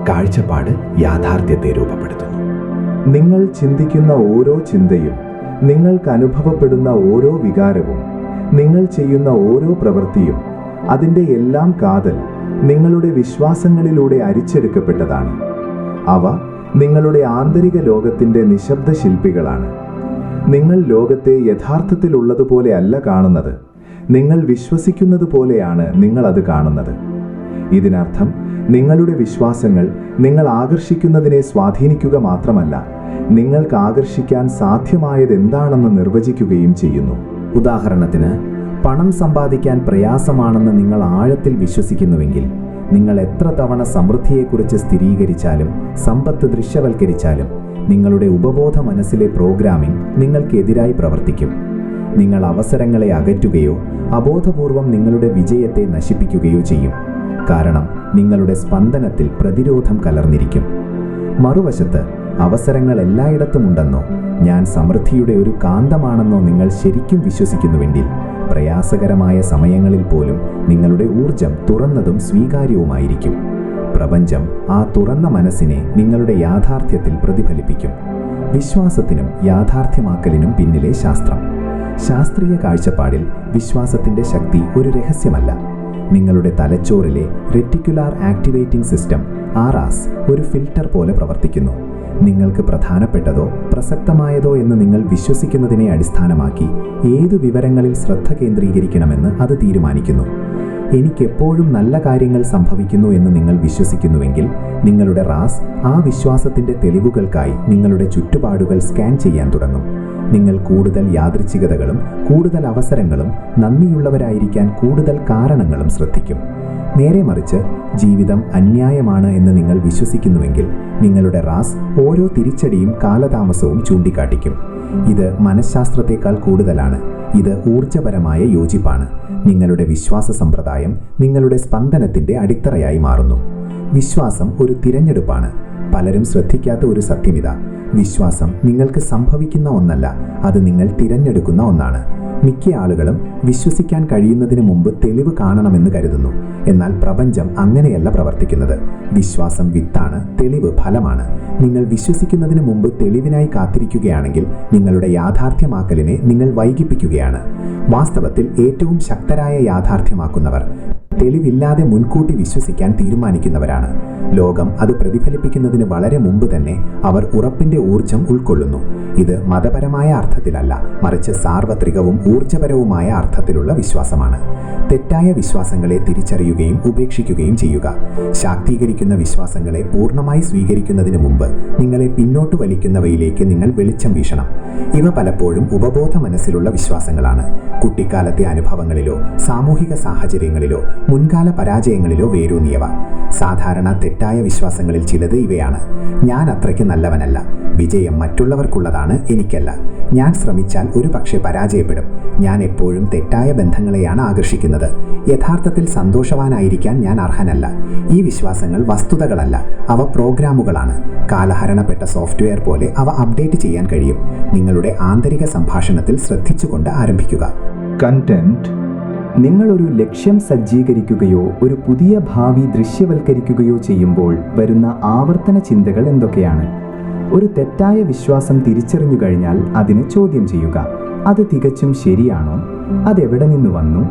കാഴ്ചപ്പാട് യാഥാർത്ഥ്യത്തെ രൂപപ്പെടുത്തുന്നു. നിങ്ങൾ ചിന്തിക്കുന്ന ഓരോ ചിന്തയും, നിങ്ങൾക്ക് അനുഭവപ്പെടുന്ന ഓരോ വികാരവും, നിങ്ങൾ ചെയ്യുന്ന ഓരോ പ്രവൃത്തിയും, അതിൻ്റെ എല്ലാം കാതൽ നിങ്ങളുടെ വിശ്വാസങ്ങളിലൂടെ അരിച്ചെടുക്കപ്പെട്ടതാണ്. അവ നിങ്ങളുടെ ആന്തരിക ലോകത്തിൻ്റെ നിശബ്ദ ശില്പികളാണ്. നിങ്ങൾ ലോകത്തെ യഥാർത്ഥത്തിലുള്ളതുപോലെ അല്ല കാണുന്നത്, നിങ്ങൾ വിശ്വസിക്കുന്നത് പോലെയാണ് നിങ്ങൾ അത് കാണുന്നത്. ഇതിനർത്ഥം നിങ്ങളുടെ വിശ്വാസങ്ങൾ നിങ്ങൾ ആകർഷിക്കുന്നതിനെ സ്വാധീനിക്കുക മാത്രമല്ല, നിങ്ങൾക്ക് ആകർഷിക്കാൻ സാധ്യമായത് എന്താണെന്ന് നിർവചിക്കുകയും ചെയ്യുന്നു. ഉദാഹരണത്തിന്, പണം സമ്പാദിക്കാൻ പ്രയാസമാണെന്ന് നിങ്ങൾ ആഴത്തിൽ വിശ്വസിക്കുന്നുവെങ്കിൽ നിങ്ങൾ എത്ര തവണ സമൃദ്ധിയെക്കുറിച്ച് സ്ഥിരീകരിച്ചാലും സമ്പത്ത് ദൃശ്യവൽക്കരിച്ചാലും നിങ്ങളുടെ ഉപബോധ മനസ്സിലെ പ്രോഗ്രാമിംഗ് നിങ്ങൾക്കെതിരായി പ്രവർത്തിക്കും. നിങ്ങൾ അവസരങ്ങളെ അകറ്റുകയോ അബോധപൂർവം നിങ്ങളുടെ വിജയത്തെ നശിപ്പിക്കുകയോ ചെയ്യും. കാരണം നിങ്ങളുടെ സ്പന്ദനത്തിൽ പ്രതിരോധം കലർന്നിരിക്കും. മറുവശത്ത്, അവസരങ്ങൾ എല്ലായിടത്തുമുണ്ടെന്നോ ഞാൻ സമൃദ്ധിയുടെ ഒരു കാന്തമാണെന്നോ നിങ്ങൾ ശരിക്കും വിശ്വസിക്കുന്നുവെങ്കിൽ പ്രയാസകരമായ സമയങ്ങളിൽ പോലും നിങ്ങളുടെ ഊർജം തുറന്നതും സ്വീകാര്യവുമായിരിക്കും. പ്രപഞ്ചം ആ തുറന്ന മനസ്സിനെ നിങ്ങളുടെ യാഥാർത്ഥ്യത്തിൽ പ്രതിഫലിപ്പിക്കും. വിശ്വാസത്തിനും യാഥാർത്ഥ്യമാക്കലിനും പിന്നിലെ ശാസ്ത്രം. ശാസ്ത്രീയ കാഴ്ചപ്പാടിൽ വിശ്വാസത്തിന്റെ ശക്തി ഒരു രഹസ്യമല്ല. നിങ്ങളുടെ തലച്ചോറിലെ റെറ്റിക്കുലാർ ആക്ടിവേറ്റിംഗ് സിസ്റ്റം RAS ഒരു ഫിൽട്ടർ പോലെ പ്രവർത്തിക്കുന്നു. നിങ്ങൾക്ക് പ്രധാനപ്പെട്ടതോ പ്രസക്തമായതോ എന്ന് നിങ്ങൾ വിശ്വസിക്കുന്നതിനെ അടിസ്ഥാനമാക്കി ഏത് വിവരങ്ങളിൽ ശ്രദ്ധ കേന്ദ്രീകരിക്കണമെന്ന് അത് തീരുമാനിക്കുന്നു. എനിക്കെപ്പോഴും നല്ല കാര്യങ്ങൾ സംഭവിക്കുന്നു എന്ന് നിങ്ങൾ വിശ്വസിക്കുന്നുവെങ്കിൽ നിങ്ങളുടെ RAS ആ വിശ്വാസത്തിന്റെ തെളിവുകൾക്കായി നിങ്ങളുടെ ചുറ്റുപാടുകൾ സ്കാൻ ചെയ്യാൻ തുടങ്ങും. നിങ്ങൾ കൂടുതൽ യാദൃച്ഛികതകളും കൂടുതൽ അവസരങ്ങളും നന്ദിയുള്ളവരായിരിക്കാൻ കൂടുതൽ കാരണങ്ങളും ശ്രദ്ധിക്കും. നേരെ മറിച്ച് ജീവിതം അന്യായമാണ് എന്ന് നിങ്ങൾ വിശ്വസിക്കുന്നുവെങ്കിൽ നിങ്ങളുടെ RAS ഓരോ തിരിച്ചടിയും കാലതാമസവും ചൂണ്ടിക്കാട്ടിക്കും. ഇത് മനഃശാസ്ത്രത്തെക്കാൾ കൂടുതലാണ്. ഇത് ഊർജപരമായ യോജിപ്പാണ്. നിങ്ങളുടെ വിശ്വാസ സമ്പ്രദായം നിങ്ങളുടെ സ്പന്ദനത്തിന്റെ അടിത്തറയായി മാറുന്നു. വിശ്വാസം ഒരു തിരഞ്ഞെടുപ്പാണ്. പലരും ശ്രദ്ധിക്കാത്ത ഒരു സത്യമിത: വിശ്വാസം നിങ്ങൾക്ക് സംഭവിക്കുന്ന ഒന്നല്ല, അത് നിങ്ങൾ തിരഞ്ഞെടുക്കുന്ന ഒന്നാണ്. മിക്ക ആളുകളും വിശ്വസിക്കാൻ കഴിയുന്നതിന് മുമ്പ് തെളിവ് കാണണമെന്ന് കരുതുന്നു. എന്നാൽ പ്രപഞ്ചം അങ്ങനെയല്ല പ്രവർത്തിക്കുന്നത്. വിശ്വാസം വിത്താണ്, തെളിവ് ഫലമാണ്. നിങ്ങൾ വിശ്വസിക്കുന്നതിന് മുമ്പ് തെളിവിനായി കാത്തിരിക്കുകയാണെങ്കിൽ നിങ്ങളുടെ യാഥാർത്ഥ്യമാക്കലിനെ നിങ്ങൾ വൈകിപ്പിക്കുകയാണ്. വാസ്തവത്തിൽ ഏറ്റവും ശക്തരായ യാഥാർത്ഥ്യമാക്കുന്നവർ തെളിവില്ലാതെ മുൻകൂട്ടി വിശ്വസിക്കാൻ തീരുമാനിക്കുന്നവരാണ്. ലോകം അത് പ്രതിഫലിപ്പിക്കുന്നതിന് വളരെ മുമ്പ് തന്നെ അവർ ഉറപ്പിന്റെ ഊർജം ഉൾക്കൊള്ളുന്നു. ഇത് മതപരമായ അർത്ഥത്തിലല്ല, മറിച്ച് സാർവത്രികവും ഊർജപരവുമായ അർത്ഥത്തിലുള്ള വിശ്വാസമാണ്. തെറ്റായ വിശ്വാസങ്ങളെ തിരിച്ചറിയുകയും ഉപേക്ഷിക്കുകയും ചെയ്യുക. ശാക്തീകരിക്കുന്ന വിശ്വാസങ്ങളെ പൂർണ്ണമായി സ്വീകരിക്കുന്നതിന് മുമ്പ് നിങ്ങളെ പിന്നോട്ട് വലിക്കുന്നവയിലേക്ക് നിങ്ങൾ വെളിച്ചം വീശണം. ഇവ പലപ്പോഴും ഉപബോധ മനസ്സിലുള്ള വിശ്വാസങ്ങളാണ്. കുട്ടിക്കാലത്തെ അനുഭവങ്ങളിലോ സാമൂഹിക സാഹചര്യങ്ങളിലോ മുൻകാല പരാജയങ്ങളിലോ വേരൂന്നിയവ. സാധാരണ തെറ്റായ വിശ്വാസങ്ങളിൽ ചിലത് ഇവയാണ്: ഞാൻ അത്രയ്ക്ക് നല്ലവനല്ല, വിജയം മറ്റുള്ളവർക്കുള്ളതാണ്, എനിക്കല്ല. ഞാൻ ശ്രമിച്ചാൽ ഒരു പക്ഷേ പരാജയപ്പെടും. ഞാൻ എപ്പോഴും തെറ്റായ ബന്ധങ്ങളെയാണ് ആകർഷിക്കുന്നത്. യഥാർത്ഥത്തിൽ സന്തോഷവാനായിരിക്കാൻ ഞാൻ അർഹനല്ല. ഈ വിശ്വാസങ്ങൾ വസ്തുതകളല്ല, അവ പ്രോഗ്രാമുകളാണ്. കാലഹരണപ്പെട്ട സോഫ്റ്റ്വെയർ പോലെ അവ അപ്ഡേറ്റ് ചെയ്യാൻ കഴിയും. നിങ്ങളുടെ ആന്തരിക സംഭാഷണത്തിൽ ശ്രദ്ധിച്ചുകൊണ്ട് ആരംഭിക്കുക. കണ്ടന്റ്. നിങ്ങളൊരു ലക്ഷ്യം സജ്ജീകരിക്കുകയോ ഒരു പുതിയ ഭാവി ദൃശ്യവൽക്കരിക്കുകയോ ചെയ്യുമ്പോൾ വരുന്ന ആവർത്തന ചിന്തകൾ എന്തൊക്കെയാണ്? ഒരു തെറ്റായ വിശ്വാസം തിരിച്ചറിഞ്ഞു കഴിഞ്ഞാൽ അതിനെ ചോദ്യം ചെയ്യുക. അത് തികച്ചും ശരിയാണോ? അതെവിടെ നിന്ന് വന്നു?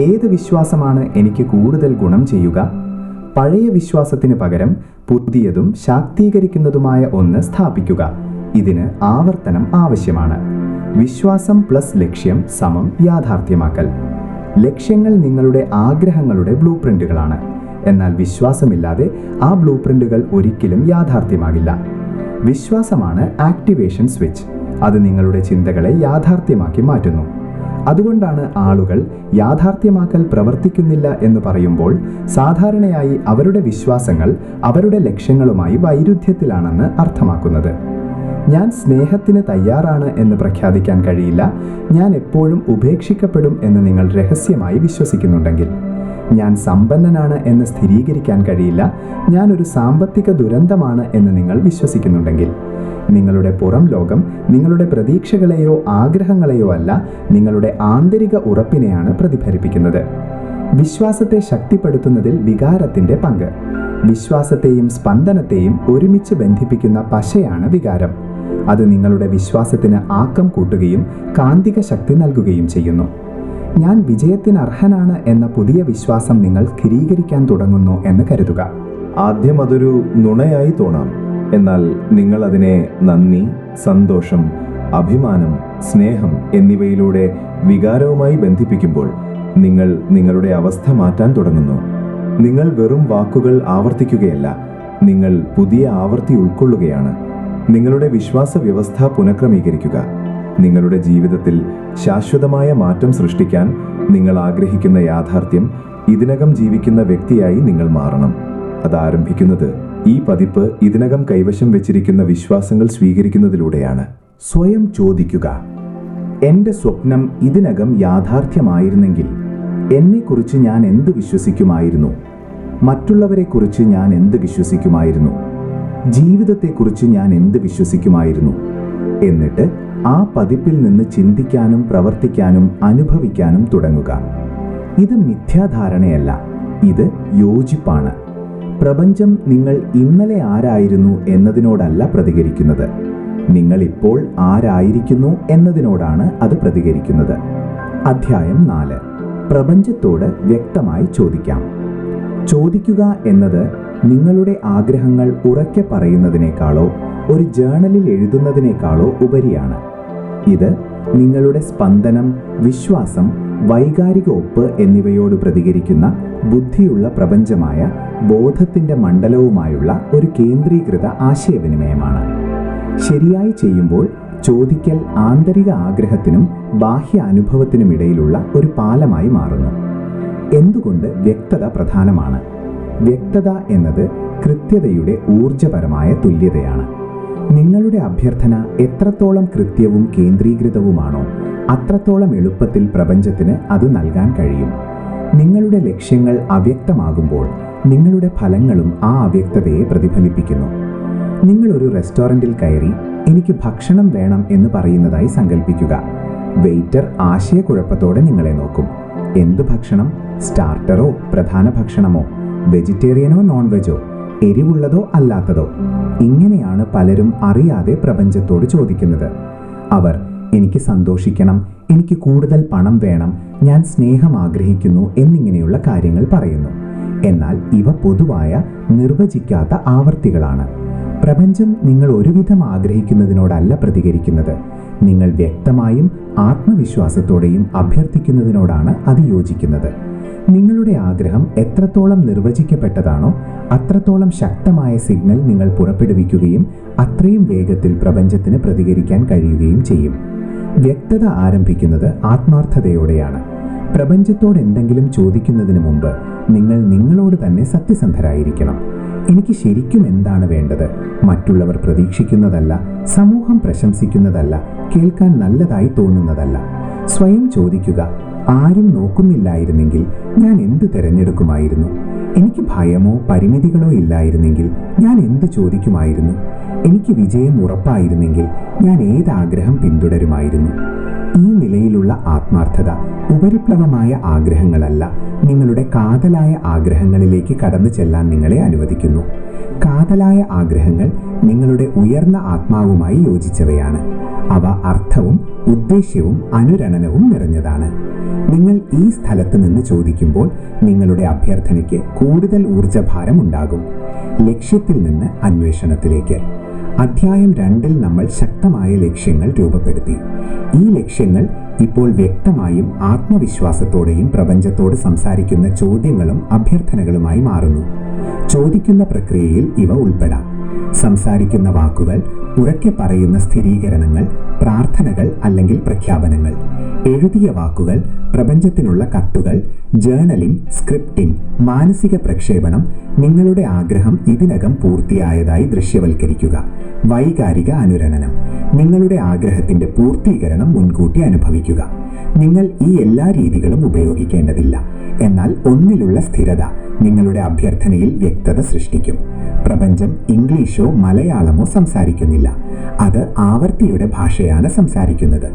ഏത് വിശ്വാസമാണ് എനിക്ക് കൂടുതൽ ഗുണം ചെയ്യുക? പഴയ വിശ്വാസത്തിന് പകരം പുതിയതും ശാക്തീകരിക്കുന്നതുമായ ഒന്ന് സ്ഥാപിക്കുക. ഇതിന് ആവർത്തനം ആവശ്യമാണ്. വിശ്വാസം പ്ലസ് ലക്ഷ്യം സമം യാഥാർത്ഥ്യമാക്കൽ. ലക്ഷ്യങ്ങൾ നിങ്ങളുടെ ആഗ്രഹങ്ങളുടെ ബ്ലൂ പ്രിന്റുകളാണ്. എന്നാൽ വിശ്വാസമില്ലാതെ ആ ബ്ലൂ പ്രിന്റുകൾ ഒരിക്കലും യാഥാർത്ഥ്യമാകില്ല. വിശ്വാസമാണ് ആക്ടിവേഷൻ സ്വിച്ച്. അത് നിങ്ങളുടെ ചിന്തകളെ യാഥാർത്ഥ്യമാക്കി മാറ്റുന്നു. അതുകൊണ്ടാണ് ആളുകൾ യാഥാർത്ഥ്യമാക്കൽ പ്രവർത്തിക്കുന്നില്ല എന്ന് പറയുമ്പോൾ സാധാരണയായി അവരുടെ വിശ്വാസങ്ങൾ അവരുടെ ലക്ഷ്യങ്ങളുമായി വൈരുദ്ധ്യത്തിലാണെന്ന് അർത്ഥമാക്കുന്നത്. ഞാൻ സ്നേഹത്തിന് തയ്യാറാണ് എന്ന് പ്രഖ്യാപിക്കാൻ കഴിയില്ല. ഞാൻ എപ്പോഴും ഉപേക്ഷിക്കപ്പെടും എന്ന് നിങ്ങൾ രഹസ്യമായി വിശ്വസിക്കുന്നുണ്ടെങ്കിൽ. ഞാൻ സമ്പന്നനാണ് എന്ന് സ്ഥിരീകരിക്കാൻ കഴിയില്ല. ഞാനൊരു സാമ്പത്തിക ദുരന്തമാണ് എന്ന് നിങ്ങൾ വിശ്വസിക്കുന്നുണ്ടെങ്കിൽ. നിങ്ങളുടെ പുറം ലോകം നിങ്ങളുടെ പ്രതീക്ഷകളെയോ ആഗ്രഹങ്ങളെയോ അല്ല, നിങ്ങളുടെ ആന്തരിക ഉറപ്പിനെയാണ് പ്രതിഫലിപ്പിക്കുന്നത്. വിശ്വാസത്തെ ശക്തിപ്പെടുത്തുന്നതിൽ വികാരത്തിൻ്റെ പങ്ക്. വിശ്വാസത്തെയും സ്പന്ദനത്തെയും ഒരുമിച്ച് ബന്ധിപ്പിക്കുന്ന പശയാണ് വികാരം. അത് നിങ്ങളുടെ വിശ്വാസത്തിന് ആക്കം കൂട്ടുകയും കാന്തിക ശക്തി നൽകുകയും ചെയ്യുന്നു. ഞാൻ വിജയത്തിന് അർഹനാണ് എന്ന പുതിയ വിശ്വാസം നിങ്ങൾ സ്ഥിരീകരിക്കാൻ തുടങ്ങുന്നു എന്ന് കരുതുക. ആദ്യം അതൊരു നുണയായി തോന്നാം. എന്നാൽ നിങ്ങൾ അതിനെ നന്ദി, സന്തോഷം, അഭിമാനം, സ്നേഹം എന്നിവയിലൂടെ വികാരവുമായി ബന്ധിപ്പിക്കുമ്പോൾ നിങ്ങൾ നിങ്ങളുടെ അവസ്ഥ മാറ്റാൻ തുടങ്ങുന്നു. നിങ്ങൾ വെറും വാക്കുകൾ ആവർത്തിക്കുകയല്ല, നിങ്ങൾ പുതിയ ആവർത്തി ഉൾക്കൊള്ളുകയാണ്. നിങ്ങളുടെ വിശ്വാസ വ്യവസ്ഥ പുനഃക്രമീകരിക്കുക. നിങ്ങളുടെ ജീവിതത്തിൽ ശാശ്വതമായ മാറ്റം സൃഷ്ടിക്കാൻ നിങ്ങൾ ആഗ്രഹിക്കുന്ന യാഥാർത്ഥ്യം ഇതിനകം ജീവിക്കുന്ന വ്യക്തിയായി നിങ്ങൾ മാറണം. അത് ആരംഭിക്കുന്നത് ഈ പതിപ്പ് ഇതിനകം കൈവശം വെച്ചിരിക്കുന്ന വിശ്വാസങ്ങൾ സ്വീകരിക്കുന്നതിലൂടെയാണ്. സ്വയം ചോദിക്കുക, എൻ്റെ സ്വപ്നം ഇതിനകം യാഥാർത്ഥ്യമായിരുന്നെങ്കിൽ എന്നെക്കുറിച്ച് ഞാൻ എന്ത് വിശ്വസിക്കുമായിരുന്നു? മറ്റുള്ളവരെക്കുറിച്ച് ഞാൻ എന്ത് വിശ്വസിക്കുമായിരുന്നു? ജീവിതത്തെക്കുറിച്ച് ഞാൻ എന്ത് വിശ്വസിക്കുമായിരുന്നു? എന്നിട്ട് ആ പതിപ്പിൽ നിന്ന് ചിന്തിക്കാനും പ്രവർത്തിക്കാനും അനുഭവിക്കാനും തുടങ്ങുക. ഇത് മിഥ്യാധാരണയല്ല, ഇത് യോജിപ്പാണ്. പ്രപഞ്ചം നിങ്ങൾ ഇന്നലെ ആരായിരുന്നു എന്നതിനോടല്ല പ്രതികരിക്കുന്നത്, നിങ്ങൾ ഇപ്പോൾ ആരായിരിക്കുന്നു എന്നതിനോടാണ് അത് പ്രതികരിക്കുന്നത്. അധ്യായം 4. പ്രപഞ്ചത്തോട് വ്യക്തമായി ചോദിക്കാം. ചോദിക്കുക എന്നത് നിങ്ങളുടെ ആഗ്രഹങ്ങൾ ഉറക്കെ പറയുന്നതിനേക്കാളോ ഒരു ജേണലിൽ എഴുതുന്നതിനേക്കാളോ ഉപരിയാണ്. ഇത് നിങ്ങളുടെ സ്പന്ദനം, വിശ്വാസം, വൈകാരിക ഒപ്പ് എന്നിവയോട് പ്രതികരിക്കുന്ന ബുദ്ധിയുള്ള പ്രപഞ്ചമായ ബോധത്തിൻ്റെ മണ്ഡലവുമായുള്ള ഒരു കേന്ദ്രീകൃത ആശയവിനിമയമാണ്. ശരിയായി ചെയ്യുമ്പോൾ ചോദിക്കൽ ആന്തരിക ആഗ്രഹത്തിനും ബാഹ്യ അനുഭവത്തിനുമിടയിലുള്ള ഒരു പാലമായി മാറുന്നു. എന്തുകൊണ്ട് വ്യക്തത പ്രധാനമാണ്? വ്യക്തത എന്നത് കൃത്യതയുടെ ഊർജപരമായ തുല്യതയാണ്. നിങ്ങളുടെ അഭ്യർത്ഥന എത്രത്തോളം കൃത്യവും കേന്ദ്രീകൃതവുമാണോ അത്രത്തോളം എളുപ്പത്തിൽ പ്രപഞ്ചത്തിന് അത് നൽകാൻ കഴിയും. നിങ്ങളുടെ ലക്ഷ്യങ്ങൾ അവ്യക്തമാകുമ്പോൾ നിങ്ങളുടെ ഫലങ്ങളും ആ അവ്യക്തതയെ പ്രതിഫലിപ്പിക്കുന്നു. നിങ്ങളൊരു റെസ്റ്റോറൻറ്റിൽ കയറി എനിക്ക് ഭക്ഷണം വേണം എന്ന് പറയുന്നതായി സങ്കല്പിക്കുക. വെയിറ്റർ ആശയക്കുഴപ്പത്തോടെ നിങ്ങളെ നോക്കും. എന്ത് ഭക്ഷണം? സ്റ്റാർട്ടറോ പ്രധാന ഭക്ഷണമോ? വെജിറ്റേറിയനോ നോൺ വെജോ? എരിവുള്ളതോ അല്ലാത്തതോ? ഇങ്ങനെയാണ് പലരും അറിയാതെ പ്രപഞ്ചത്തോട് ചോദിക്കുന്നത്. അവർ എനിക്ക് സന്തോഷിക്കണം, എനിക്ക് കൂടുതൽ പണം വേണം, ഞാൻ സ്നേഹം ആഗ്രഹിക്കുന്നു എന്നിങ്ങനെയുള്ള കാര്യങ്ങൾ പറയുന്നു. എന്നാൽ ഇവ പൊതുവായ നിർവചിക്കാത്ത ആവർത്തികളാണ്. പ്രപഞ്ചം നിങ്ങൾ ഒരുവിധം ആഗ്രഹിക്കുന്നതിനോടല്ല പ്രതികരിക്കുന്നത്. നിങ്ങൾ വ്യക്തമായും ആത്മവിശ്വാസത്തോടെയും അഭ്യർത്ഥിക്കുന്നതിനോടാണ് അത് യോജിക്കുന്നത്. നിങ്ങളുടെ ആഗ്രഹം എത്രത്തോളം നിർവചിക്കപ്പെട്ടതാണോ അത്രത്തോളം ശക്തമായ സിഗ്നൽ നിങ്ങൾ പുറപ്പെടുവിക്കുകയും അത്രയും വേഗത്തിൽ പ്രപഞ്ചത്തിന് പ്രതികരിക്കാൻ കഴിയുകയും ചെയ്യും. വ്യക്തത ആരംഭിക്കുന്നത് ആത്മാർത്ഥതയോടെയാണ്. പ്രപഞ്ചത്തോട് എന്തെങ്കിലും ചോദിക്കുന്നതിന് മുമ്പ് നിങ്ങൾ നിങ്ങളോട് തന്നെ സത്യസന്ധരായിരിക്കണം. എനിക്ക് ശരിക്കും എന്താണ് വേണ്ടത്? മറ്റുള്ളവർ പ്രതീക്ഷിക്കുന്നതല്ല, സമൂഹം പ്രശംസിക്കുന്നതല്ല, കേൾക്കാൻ നല്ലതായി തോന്നുന്നതല്ല. സ്വയം ചോദിക്കുക, ആരും നോക്കുന്നില്ലായിരുന്നെങ്കിൽ ഞാൻ എന്ത് തിരഞ്ഞെടുക്കുമായിരുന്നു? എനിക്ക് ഭയമോ പരിമിതികളോ ഇല്ലായിരുന്നെങ്കിൽ ഞാൻ എന്ത് ചോദിക്കുമായിരുന്നു? എനിക്ക് വിജയം ഉറപ്പായിരുന്നെങ്കിൽ ഞാൻ ഏതാഗ്രഹം പിന്തുടരുമായിരുന്നു? ഈ നിലയിലുള്ള ആത്മാർത്ഥത ഉപരിപ്ലവമായ ആഗ്രഹങ്ങളല്ല, നിങ്ങളുടെ കാതലായ ആഗ്രഹങ്ങളിലേക്ക് കടന്നു ചെല്ലാൻ നിങ്ങളെ അനുവദിക്കുന്നു. കാതലായ ആഗ്രഹങ്ങൾ നിങ്ങളുടെ ഉയർന്ന ആത്മാവുമായി യോജിച്ചവയാണ്. അവ അർത്ഥവും ഉദ്ദേശ്യവും അനുരണനവും നിറഞ്ഞതാണ്. നിങ്ങൾ ഈ സ്ഥലത്ത് നിന്ന് ചോദിക്കുമ്പോൾ നിങ്ങളുടെ അഭ്യർത്ഥനയ്ക്ക് കൂടുതൽ ഊർജ്ജഭാരം ഉണ്ടാകും. ലക്ഷ്യത്തിൽ നിന്ന് അന്വേഷണത്തിലേക്ക്. അധ്യായം 2 നമ്മൾ ശക്തമായ ലക്ഷ്യങ്ങൾ രൂപപ്പെടുത്തി. ഈ ലക്ഷ്യങ്ങൾ ഇപ്പോൾ വ്യക്തമായും ആത്മവിശ്വാസത്തോടെയും പ്രപഞ്ചത്തോട് സംസാരിക്കുന്ന ചോദ്യങ്ങളും അഭ്യർത്ഥനകളുമായി മാറുന്നു. ചോദിക്കുന്ന പ്രക്രിയയിൽ ഇവ ഉൾപ്പെടാം: സംസാരിക്കുന്ന വാക്കുകൾ, ഉറക്കെ പറയുന്ന സ്ഥിരീകരണങ്ങൾ, പ്രാർത്ഥനകൾ അല്ലെങ്കിൽ പ്രഖ്യാപനങ്ങൾ, എഴുതിയ വാക്കുകൾ, പ്രപഞ്ചത്തിനുള്ള കത്തുകൾ, ജേർണലിംഗ്, സ്ക്രിപ്റ്റിംഗ്, മാനസിക പ്രക്ഷേപണം, നിങ്ങളുടെ ആഗ്രഹം ഇതിനകം പൂർത്തിയായതായി ദൃശ്യവൽക്കരിക്കുക, വൈകാരിക അനുരണനം, നിങ്ങളുടെ ആഗ്രഹത്തിന്റെ പൂർത്തീകരണം മുൻകൂട്ടി അനുഭവിക്കുക. നിങ്ങൾ ഈ എല്ലാ രീതികളും ഉപയോഗിക്കേണ്ടതില്ല, എന്നാൽ ഒന്നിലുള്ള സ്ഥിരത നിങ്ങളുടെ അഭ്യർത്ഥനയിൽ വ്യക്തത സൃഷ്ടിക്കും. പ്രപഞ്ചം ഇംഗ്ലീഷോ മലയാളമോ സംസാരിക്കുന്നില്ല, അത് ആവർത്തിയുടെ ഭാഷയാണ് സംസാരിക്കുന്നത്.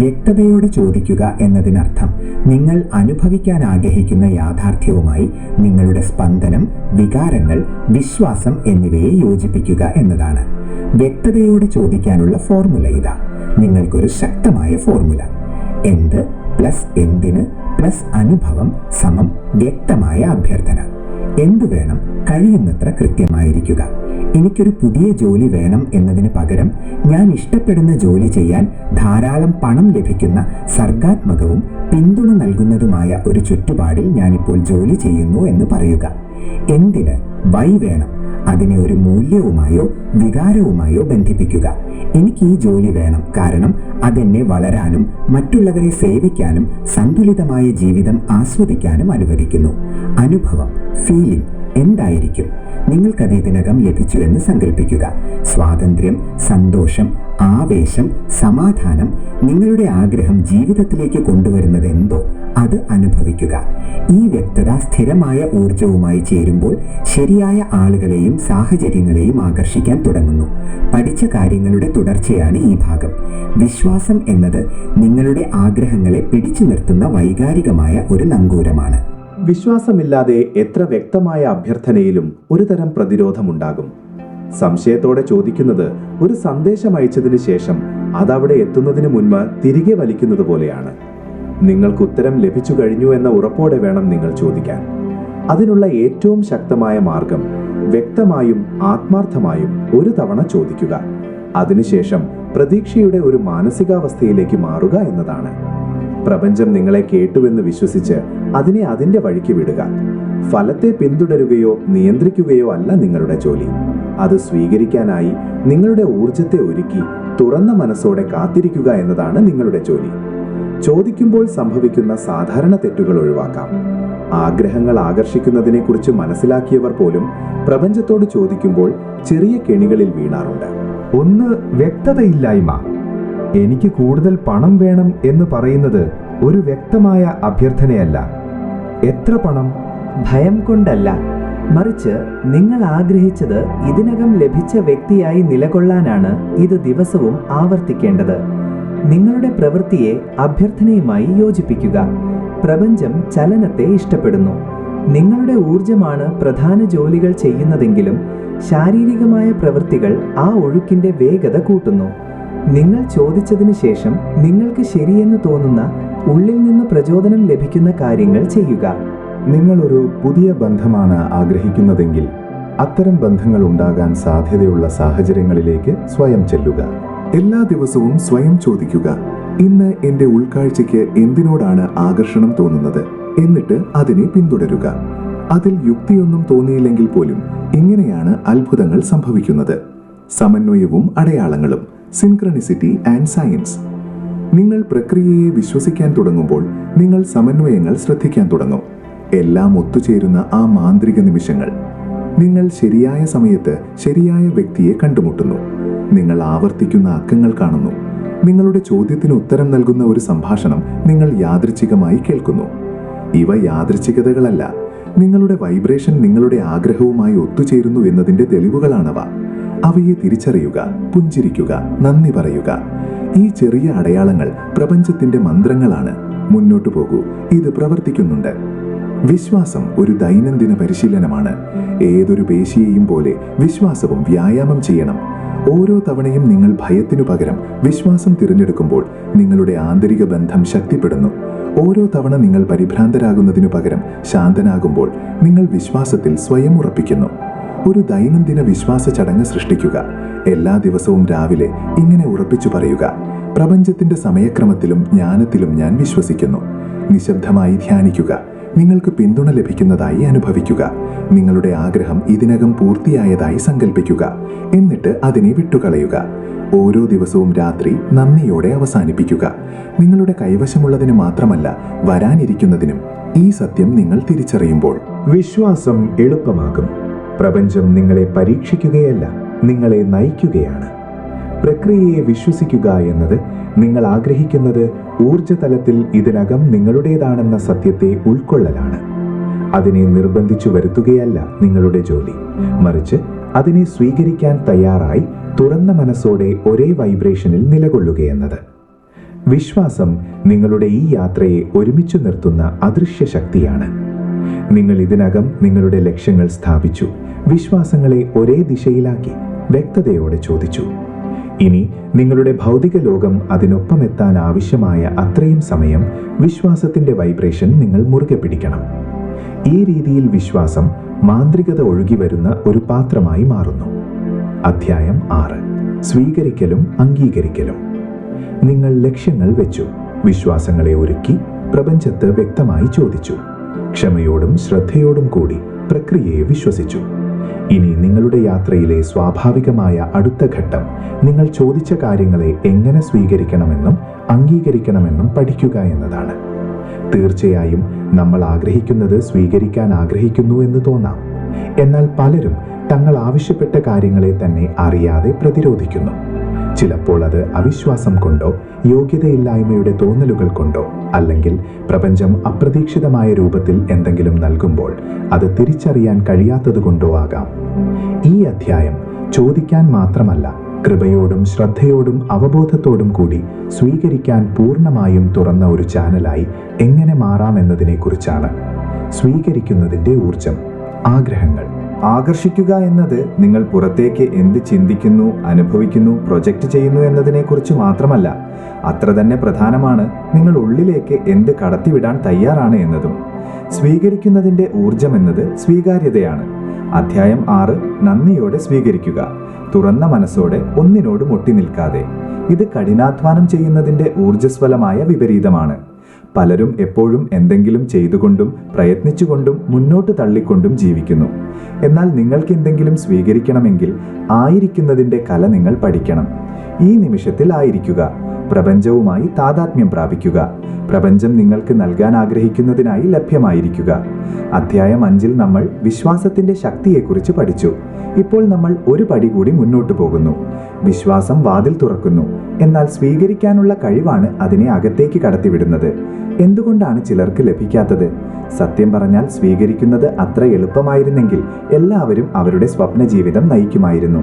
വ്യക്തതയോടെ ചോദിക്കുക എന്നതിനർത്ഥം നിങ്ങൾ അനുഭവിക്കാൻ ആഗ്രഹിക്കുന്ന യാഥാർത്ഥ്യവുമായി നിങ്ങളുടെ സ്പന്ദനം, വികാരങ്ങൾ, വിശ്വാസം എന്നിവയെ യോജിപ്പിക്കുക എന്നതാണ്. വ്യക്തതയോടെ ചോദിക്കാനുള്ള ഫോർമുല ഇതാ. നിങ്ങൾക്കൊരു ശക്തമായ ഫോർമുല: എന്ത് പ്ലസ് എന്തിന് പ്ലസ് അനുഭവം സമം വ്യക്തമായ അഭ്യർത്ഥന. എന്തു വേണം? കഴിയുന്നത്ര കൃത്യമായിരിക്കുക. എനിക്കൊരു പുതിയ ജോലി വേണം എന്നതിന് പകരം ഞാൻ ഇഷ്ടപ്പെടുന്ന ജോലി ചെയ്യാൻ ധാരാളം പണം ലഭിക്കുന്ന സർഗാത്മകവും പിന്തുണ നൽകുന്നതുമായ ഒരു ചുറ്റുപാടിൽ ഞാനിപ്പോൾ ജോലി ചെയ്യുന്നു എന്ന് പറയുക. എന്തിന്? വൈ വേണം. അതിനെ ഒരു മൂല്യവുമായോ വികാരവുമായോ ബന്ധിപ്പിക്കുക. എനിക്ക് ഈ ജോലി വേണം കാരണം അതെന്നെ വളരാനും മറ്റുള്ളവരെ സേവിക്കാനും സന്തുലിതമായ ജീവിതം ആസ്വദിക്കാനും അനുവദിക്കുന്നു. അനുഭവം, ഫീലിംഗ് എന്തായിരിക്കും? നിങ്ങൾക്കത് ഇതിനകം ലഭിച്ചുവെന്ന് സങ്കല്പിക്കുക. സ്വാതന്ത്ര്യം, സന്തോഷം, ആവേശം, സമാധാനം. നിങ്ങളുടെ ആഗ്രഹം ജീവിതത്തിലേക്ക് കൊണ്ടുവരുന്നത് എന്തോ അത് അനുഭവിക്കുക. ഈ വ്യക്തത സ്ഥിരമായ ഊർജവുമായി ചേരുമ്പോൾ ശരിയായ ആളുകളെയും സാഹചര്യങ്ങളെയും ആകർഷിക്കാൻ തുടങ്ങുന്നു. പഠിച്ച കാര്യങ്ങളുടെ തുടർച്ചയാണ് ഈ ഭാഗം. വിശ്വാസം എന്നത് നിങ്ങളുടെ ആഗ്രഹങ്ങളെ പിടിച്ചു നിർത്തുന്ന വൈകാരികമായ ഒരു നങ്കൂരമാണ്. വിശ്വാസമില്ലാതെ എത്ര വ്യക്തമായ അഭ്യർത്ഥനയിലും ഒരു തരം പ്രതിരോധമുണ്ടാകും. സംശയത്തോടെ ചോദിക്കുന്നത് ഒരു സന്ദേശം അയച്ചതിന് ശേഷം അതവിടെ എത്തുന്നതിന് മുൻപ് തിരികെ വലിക്കുന്നത് പോലെയാണ്. നിങ്ങൾക്ക് ഉത്തരം ലഭിച്ചു കഴിഞ്ഞു എന്ന ഉറപ്പോടെ വേണം നിങ്ങൾ ചോദിക്കാൻ. അതിനുള്ള ഏറ്റവും ശക്തമായ മാർഗം വ്യക്തമായും ആത്മാർത്ഥമായും ഒരു തവണ ചോദിക്കുക. അതിനുശേഷം പ്രതീക്ഷയുടെ ഒരു മാനസികാവസ്ഥയിലേക്ക് മാറുക എന്നതാണ്. പ്രപഞ്ചം നിങ്ങളെ കേട്ടുവെന്ന് വിശ്വസിച്ച് അതിനെ അതിന്റെ വഴിക്ക് വിടുക. ഫലത്തെ പിന്തുടരുകയോ നിയന്ത്രിക്കുകയോ അല്ല നിങ്ങളുടെ ജോലി. അത് സ്വീകരിക്കാനായി നിങ്ങളുടെ ഊർജത്തെ ഒരുക്കി തുറന്ന മനസ്സോടെ കാത്തിരിക്കുക എന്നതാണ് നിങ്ങളുടെ ജോലി. ചോദിക്കുമ്പോൾ സംഭവിക്കുന്ന സാധാരണ തെറ്റുകൾ ഒഴിവാക്കാം. ആഗ്രഹങ്ങൾ ആകർഷിക്കുന്നതിനെക്കുറിച്ച് മനസ്സിലാക്കിയവർ പോലും പ്രപഞ്ചത്തോട് ചോദിക്കുമ്പോൾ ചെറിയ കെണികളിൽ വീണാറുണ്ട്. ഒന്ന്, വ്യക്തതയില്ലായ്മ. എനിക്ക് കൂടുതൽ പണം വേണം എന്ന് പറയുന്നത് ഒരു വ്യക്തമായ അഭ്യർത്ഥനയല്ല. എത്ര പണം? ഭയം കൊണ്ടല്ല, മറിച്ച് നിങ്ങൾ ആഗ്രഹിച്ചത് ഇതിനകം ലഭിച്ച വ്യക്തിയായി നിലകൊള്ളാനാണ് ഇത് ദിവസവും ആവർത്തിക്കേണ്ടത്. നിങ്ങളുടെ പ്രവൃത്തിയെ അഭ്യർത്ഥനയുമായി യോജിപ്പിക്കുക. പ്രപഞ്ചം ചലനത്തെ ഇഷ്ടപ്പെടുന്നു. നിങ്ങളുടെ ഊർജമാണ് പ്രധാന ജോലികൾ ചെയ്യുന്നതെങ്കിലും ശാരീരികമായ പ്രവൃത്തികൾ ആ ഒഴുക്കിന്റെ വേഗത കൂട്ടുന്നു. നിങ്ങൾ ചോദിച്ചതിന് ശേഷം നിങ്ങൾക്ക് ശരിയെന്ന് തോന്നുന്ന, ഉള്ളിൽ നിന്ന് പ്രചോദനം ലഭിക്കുന്ന കാര്യങ്ങൾ ചെയ്യുക. നിങ്ങളൊരു പുതിയ ബന്ധമാണ് ആഗ്രഹിക്കുന്നതെങ്കിൽ അത്തരം ബന്ധങ്ങൾ ഉണ്ടാകാൻ സാധ്യതയുള്ള സാഹചര്യങ്ങളിലേക്ക് സ്വയം ചെല്ലുക. എല്ലാ ദിവസവും സ്വയം ചോദിക്കുക, ഇന്ന് എൻ്റെ ഉൾക്കാഴ്ചയ്ക്ക് എന്തിനോടാണ് ആകർഷണം തോന്നുന്നത്? എന്നിട്ട് അതിനെ പിന്തുടരുക. അതിൽ യുക്തിയൊന്നും തോന്നിയില്ലെങ്കിൽ പോലും ഇങ്ങനെയാണ് അത്ഭുതങ്ങൾ സംഭവിക്കുന്നത്. സമന്വയവും അടയാളങ്ങളും, സിൻക്രണിസിറ്റി ആൻഡ് സയൻസ്. നിങ്ങൾ പ്രക്രിയയെ വിശ്വസിക്കാൻ തുടങ്ങുമ്പോൾ നിങ്ങൾ സമന്വയങ്ങൾ ശ്രദ്ധിക്കാൻ തുടങ്ങും. എല്ലാം ഒത്തുചേരുന്ന ആ മാന്ത്രിക നിമിഷങ്ങൾ. നിങ്ങൾ ശരിയായ സമയത്ത് ശരിയായ വ്യക്തിയെ കണ്ടുമുട്ടുന്നു. നിങ്ങൾ ആവർത്തിക്കുന്ന അക്കങ്ങൾ കാണുന്നു. നിങ്ങളുടെ ചോദ്യത്തിന് ഉത്തരം നൽകുന്ന ഒരു സംഭാഷണം നിങ്ങൾ യാദൃച്ഛികമായി കേൾക്കുന്നു. ഇവ യാദൃച്ഛികതകളല്ല. നിങ്ങളുടെ വൈബ്രേഷൻ നിങ്ങളുടെ ആഗ്രഹവുമായി ഒത്തുചേരുന്നു എന്നതിൻ്റെ തെളിവുകളാണവ. അവയെ തിരിച്ചറിയുക, പുഞ്ചിരിക്കുക, നന്ദി പറയുക. ഈ ചെറിയ അടയാളങ്ങൾ പ്രപഞ്ചത്തിന്റെ മന്ത്രങ്ങളാണ്. മുന്നോട്ടു പോകൂ, ഇത് പ്രവർത്തിക്കുന്നുണ്ട്. വിശ്വാസം ഒരു ദൈനംദിന പരിശീലനമാണ്. ഏതൊരു പേശിയെയും പോലെ വിശ്വാസവും വ്യായാമം ചെയ്യണം. ഓരോ തവണയും നിങ്ങൾ ഭയത്തിനു പകരം വിശ്വാസം തിരഞ്ഞെടുക്കുമ്പോൾ നിങ്ങളുടെ ആന്തരിക ബന്ധം ശക്തിപ്പെടുന്നു. ഓരോ തവണ നിങ്ങൾ പരിഭ്രാന്തരാകുന്നതിനു പകരം ശാന്തനാകുമ്പോൾ നിങ്ങൾ വിശ്വാസത്തിൽ സ്വയം ഉറപ്പിക്കുന്നു. ഒരു ദൈനംദിന വിശ്വാസ ചടങ്ങ് സൃഷ്ടിക്കുക. എല്ലാ ദിവസവും രാവിലെ ഇങ്ങനെ ഉറപ്പിച്ചു പറയുക: പ്രപഞ്ചത്തിന്റെ സമയക്രമത്തിലും ജ്ഞാനത്തിലും ഞാൻ വിശ്വസിക്കുന്നു. നിശബ്ദമായി ധ്യാനിക്കുക. നിങ്ങൾക്ക് പിന്തുണ ലഭിക്കുന്നതായി അനുഭവിക്കുക. നിങ്ങളുടെ ആഗ്രഹം ഇതിനകം പൂർത്തിയായതായി സങ്കല്പിക്കുക. എന്നിട്ട് അതിനെ വിട്ടുകളയുക. ഓരോ ദിവസവും രാത്രി നന്ദിയോടെ അവസാനിപ്പിക്കുക. നിങ്ങളുടെ കൈവശമുള്ളതിന് മാത്രമല്ല, വരാനിരിക്കുന്നതിനും. ഈ സത്യം നിങ്ങൾ തിരിച്ചറിയുമ്പോൾ വിശ്വാസം എളുപ്പമാകും. പ്രപഞ്ചം നിങ്ങളെ പരീക്ഷിക്കുകയല്ല, നിങ്ങളെ നയിക്കുകയാണ്. പ്രക്രിയയെ വിശ്വസിക്കുക എന്നത് നിങ്ങൾ ആഗ്രഹിക്കുന്നത് ഊർജ്ജതലത്തിൽ ഇതിനകം നിങ്ങളുടേതാണെന്ന സത്യത്തെ ഉൾക്കൊള്ളലാണ്. അതിനെ നിർബന്ധിച്ചു വരുത്തുകയല്ല നിങ്ങളുടെ ജോലി, മറിച്ച് അതിനെ സ്വീകരിക്കാൻ തയ്യാറായി തുറന്ന മനസ്സോടെ ഒരേ വൈബ്രേഷനിൽ നിലകൊള്ളുകയെന്നത്. വിശ്വാസം നിങ്ങളുടെ ഈ യാത്രയെ ഒരുമിച്ചു നിർത്തുന്ന അദൃശ്യ ശക്തിയാണ്. നിങ്ങൾ ഇതിനകം നിങ്ങളുടെ ലക്ഷ്യങ്ങൾ സ്ഥാപിച്ചു, വിശ്വാസങ്ങളെ ഒരേ ദിശയിലാക്കി, വ്യക്തതയോടെ ചോദിച്ചു. ഇനി നിങ്ങളുടെ ഭൗതിക ലോകം അതിനൊപ്പം എത്താൻ ആവശ്യമായ അത്രയും സമയം വിശ്വാസത്തിന്റെ വൈബ്രേഷൻ നിങ്ങൾ മുറുകെ പിടിക്കണം. ഈ രീതിയിൽ വിശ്വാസം മാന്ത്രികത ഒഴുകി വരുന്ന ഒരു പാത്രമായി മാറുന്നു. അധ്യായം 6: സ്വീകരിക്കലും അംഗീകരിക്കലും. നിങ്ങൾ ലക്ഷ്യങ്ങൾ വെച്ചു, വിശ്വാസങ്ങളെ ഒരുക്കി, പ്രപഞ്ചത്ത് വ്യക്തമായി ചോദിച്ചു. ക്ഷമയോടും ശ്രദ്ധയോടും കൂടി പ്രക്രിയയെ വിശ്വസിച്ചു. ഇനി നിങ്ങളുടെ യാത്രയിലെ സ്വാഭാവികമായ അടുത്ത ഘട്ടം നിങ്ങൾ ചോദിച്ച കാര്യങ്ങളെ എങ്ങനെ സ്വീകരിക്കണമെന്നും അംഗീകരിക്കണമെന്നും പഠിക്കുക എന്നതാണ്. തീർച്ചയായും നമ്മൾ ആഗ്രഹിക്കുന്നത് സ്വീകരിക്കാൻ ആഗ്രഹിക്കുന്നു എന്ന് തോന്നാം. എന്നാൽ പലരും തങ്ങൾ ആവശ്യപ്പെട്ട കാര്യങ്ങളെ തന്നെ അറിയാതെ പ്രതിരോധിക്കുന്നു. ചിലപ്പോൾ അത് അവിശ്വാസം കൊണ്ടോ യോഗ്യതയില്ലായ്മയുടെ തോന്നലുകൾ കൊണ്ടോ, അല്ലെങ്കിൽ പ്രപഞ്ചം അപ്രതീക്ഷിതമായ രൂപത്തിൽ എന്തെങ്കിലും നൽകുമ്പോൾ അത് തിരിച്ചറിയാൻ കഴിയാത്തതുകൊണ്ടോ ആകാം. ഈ അധ്യായം ചോദിക്കാൻ മാത്രമല്ല, കൃപയോടും ശ്രദ്ധയോടും അവബോധത്തോടും കൂടി സ്വീകരിക്കാൻ പൂർണ്ണമായും തുറന്ന ഒരു ചാനലായി എങ്ങനെ മാറാമെന്നതിനെക്കുറിച്ചാണ്. സ്വീകരിക്കുന്നതിൻ്റെ ഊർജം. ആഗ്രഹങ്ങൾ ആകർഷിക്കുക എന്നത് നിങ്ങൾ പുറത്തേക്ക് എന്ത് ചിന്തിക്കുന്നു, അനുഭവിക്കുന്നു, പ്രൊജക്റ്റ് ചെയ്യുന്നു എന്നതിനെക്കുറിച്ച് മാത്രമല്ല, അത്ര തന്നെ പ്രധാനമാണ് നിങ്ങൾ ഉള്ളിലേക്ക് എന്ത് കടത്തിവിടാൻ തയ്യാറാണ് എന്നതും. സ്വീകരിക്കുന്നതിൻ്റെ ഊർജം എന്നത് സ്വീകാര്യതയാണ്. അധ്യായം 6: നന്ദിയോടെ സ്വീകരിക്കുക. തുറന്ന മനസ്സോടെ, ഒന്നിനോടും ഒട്ടി നിൽക്കാതെ. ഇത് കഠിനാധ്വാനം ചെയ്യുന്നതിൻ്റെ ഊർജ്ജസ്വലമായ വിപരീതമാണ്. പലരും എപ്പോഴും എന്തെങ്കിലും ചെയ്തുകൊണ്ടും പ്രയത്നിച്ചുകൊണ്ടും മുന്നോട്ട് തള്ളിക്കൊണ്ടും ജീവിക്കുന്നു. എന്നാൽ നിങ്ങൾക്ക് എന്തെങ്കിലും സ്വീകരിക്കണമെങ്കിൽ ആയിരിക്കുന്നതിൻ്റെ കല നിങ്ങൾ പഠിക്കണം. ഈ നിമിഷത്തിൽ ആയിരിക്കുക. പ്രപഞ്ചവുമായി താതാത്മ്യം പ്രാപിക്കുക. പ്രപഞ്ചം നിങ്ങൾക്ക് നൽകാൻ ആഗ്രഹിക്കുന്നതിനായി ലഭ്യമായിരിക്കുക. അധ്യായം 5-ൽ നമ്മൾ വിശ്വാസത്തിന്റെ ശക്തിയെക്കുറിച്ച് പഠിച്ചു. ഇപ്പോൾ നമ്മൾ ഒരു പടി കൂടി മുന്നോട്ട് പോകുന്നു. വിശ്വാസം വാതിൽ തുറക്കുന്നു, എന്നാൽ സ്വീകരിക്കാനുള്ള കഴിവാണ് അതിനെ അകത്തേക്ക് കടത്തിവിടുന്നത്. എന്തുകൊണ്ടാണ് ചിലർക്ക് ലഭിക്കാത്തത്? സത്യം പറഞ്ഞാൽ സ്വീകരിക്കുന്നത് അത്ര എളുപ്പമായിരുന്നെങ്കിൽ എല്ലാവരും അവരുടെ സ്വപ്ന ജീവിതം നയിക്കുമായിരുന്നു.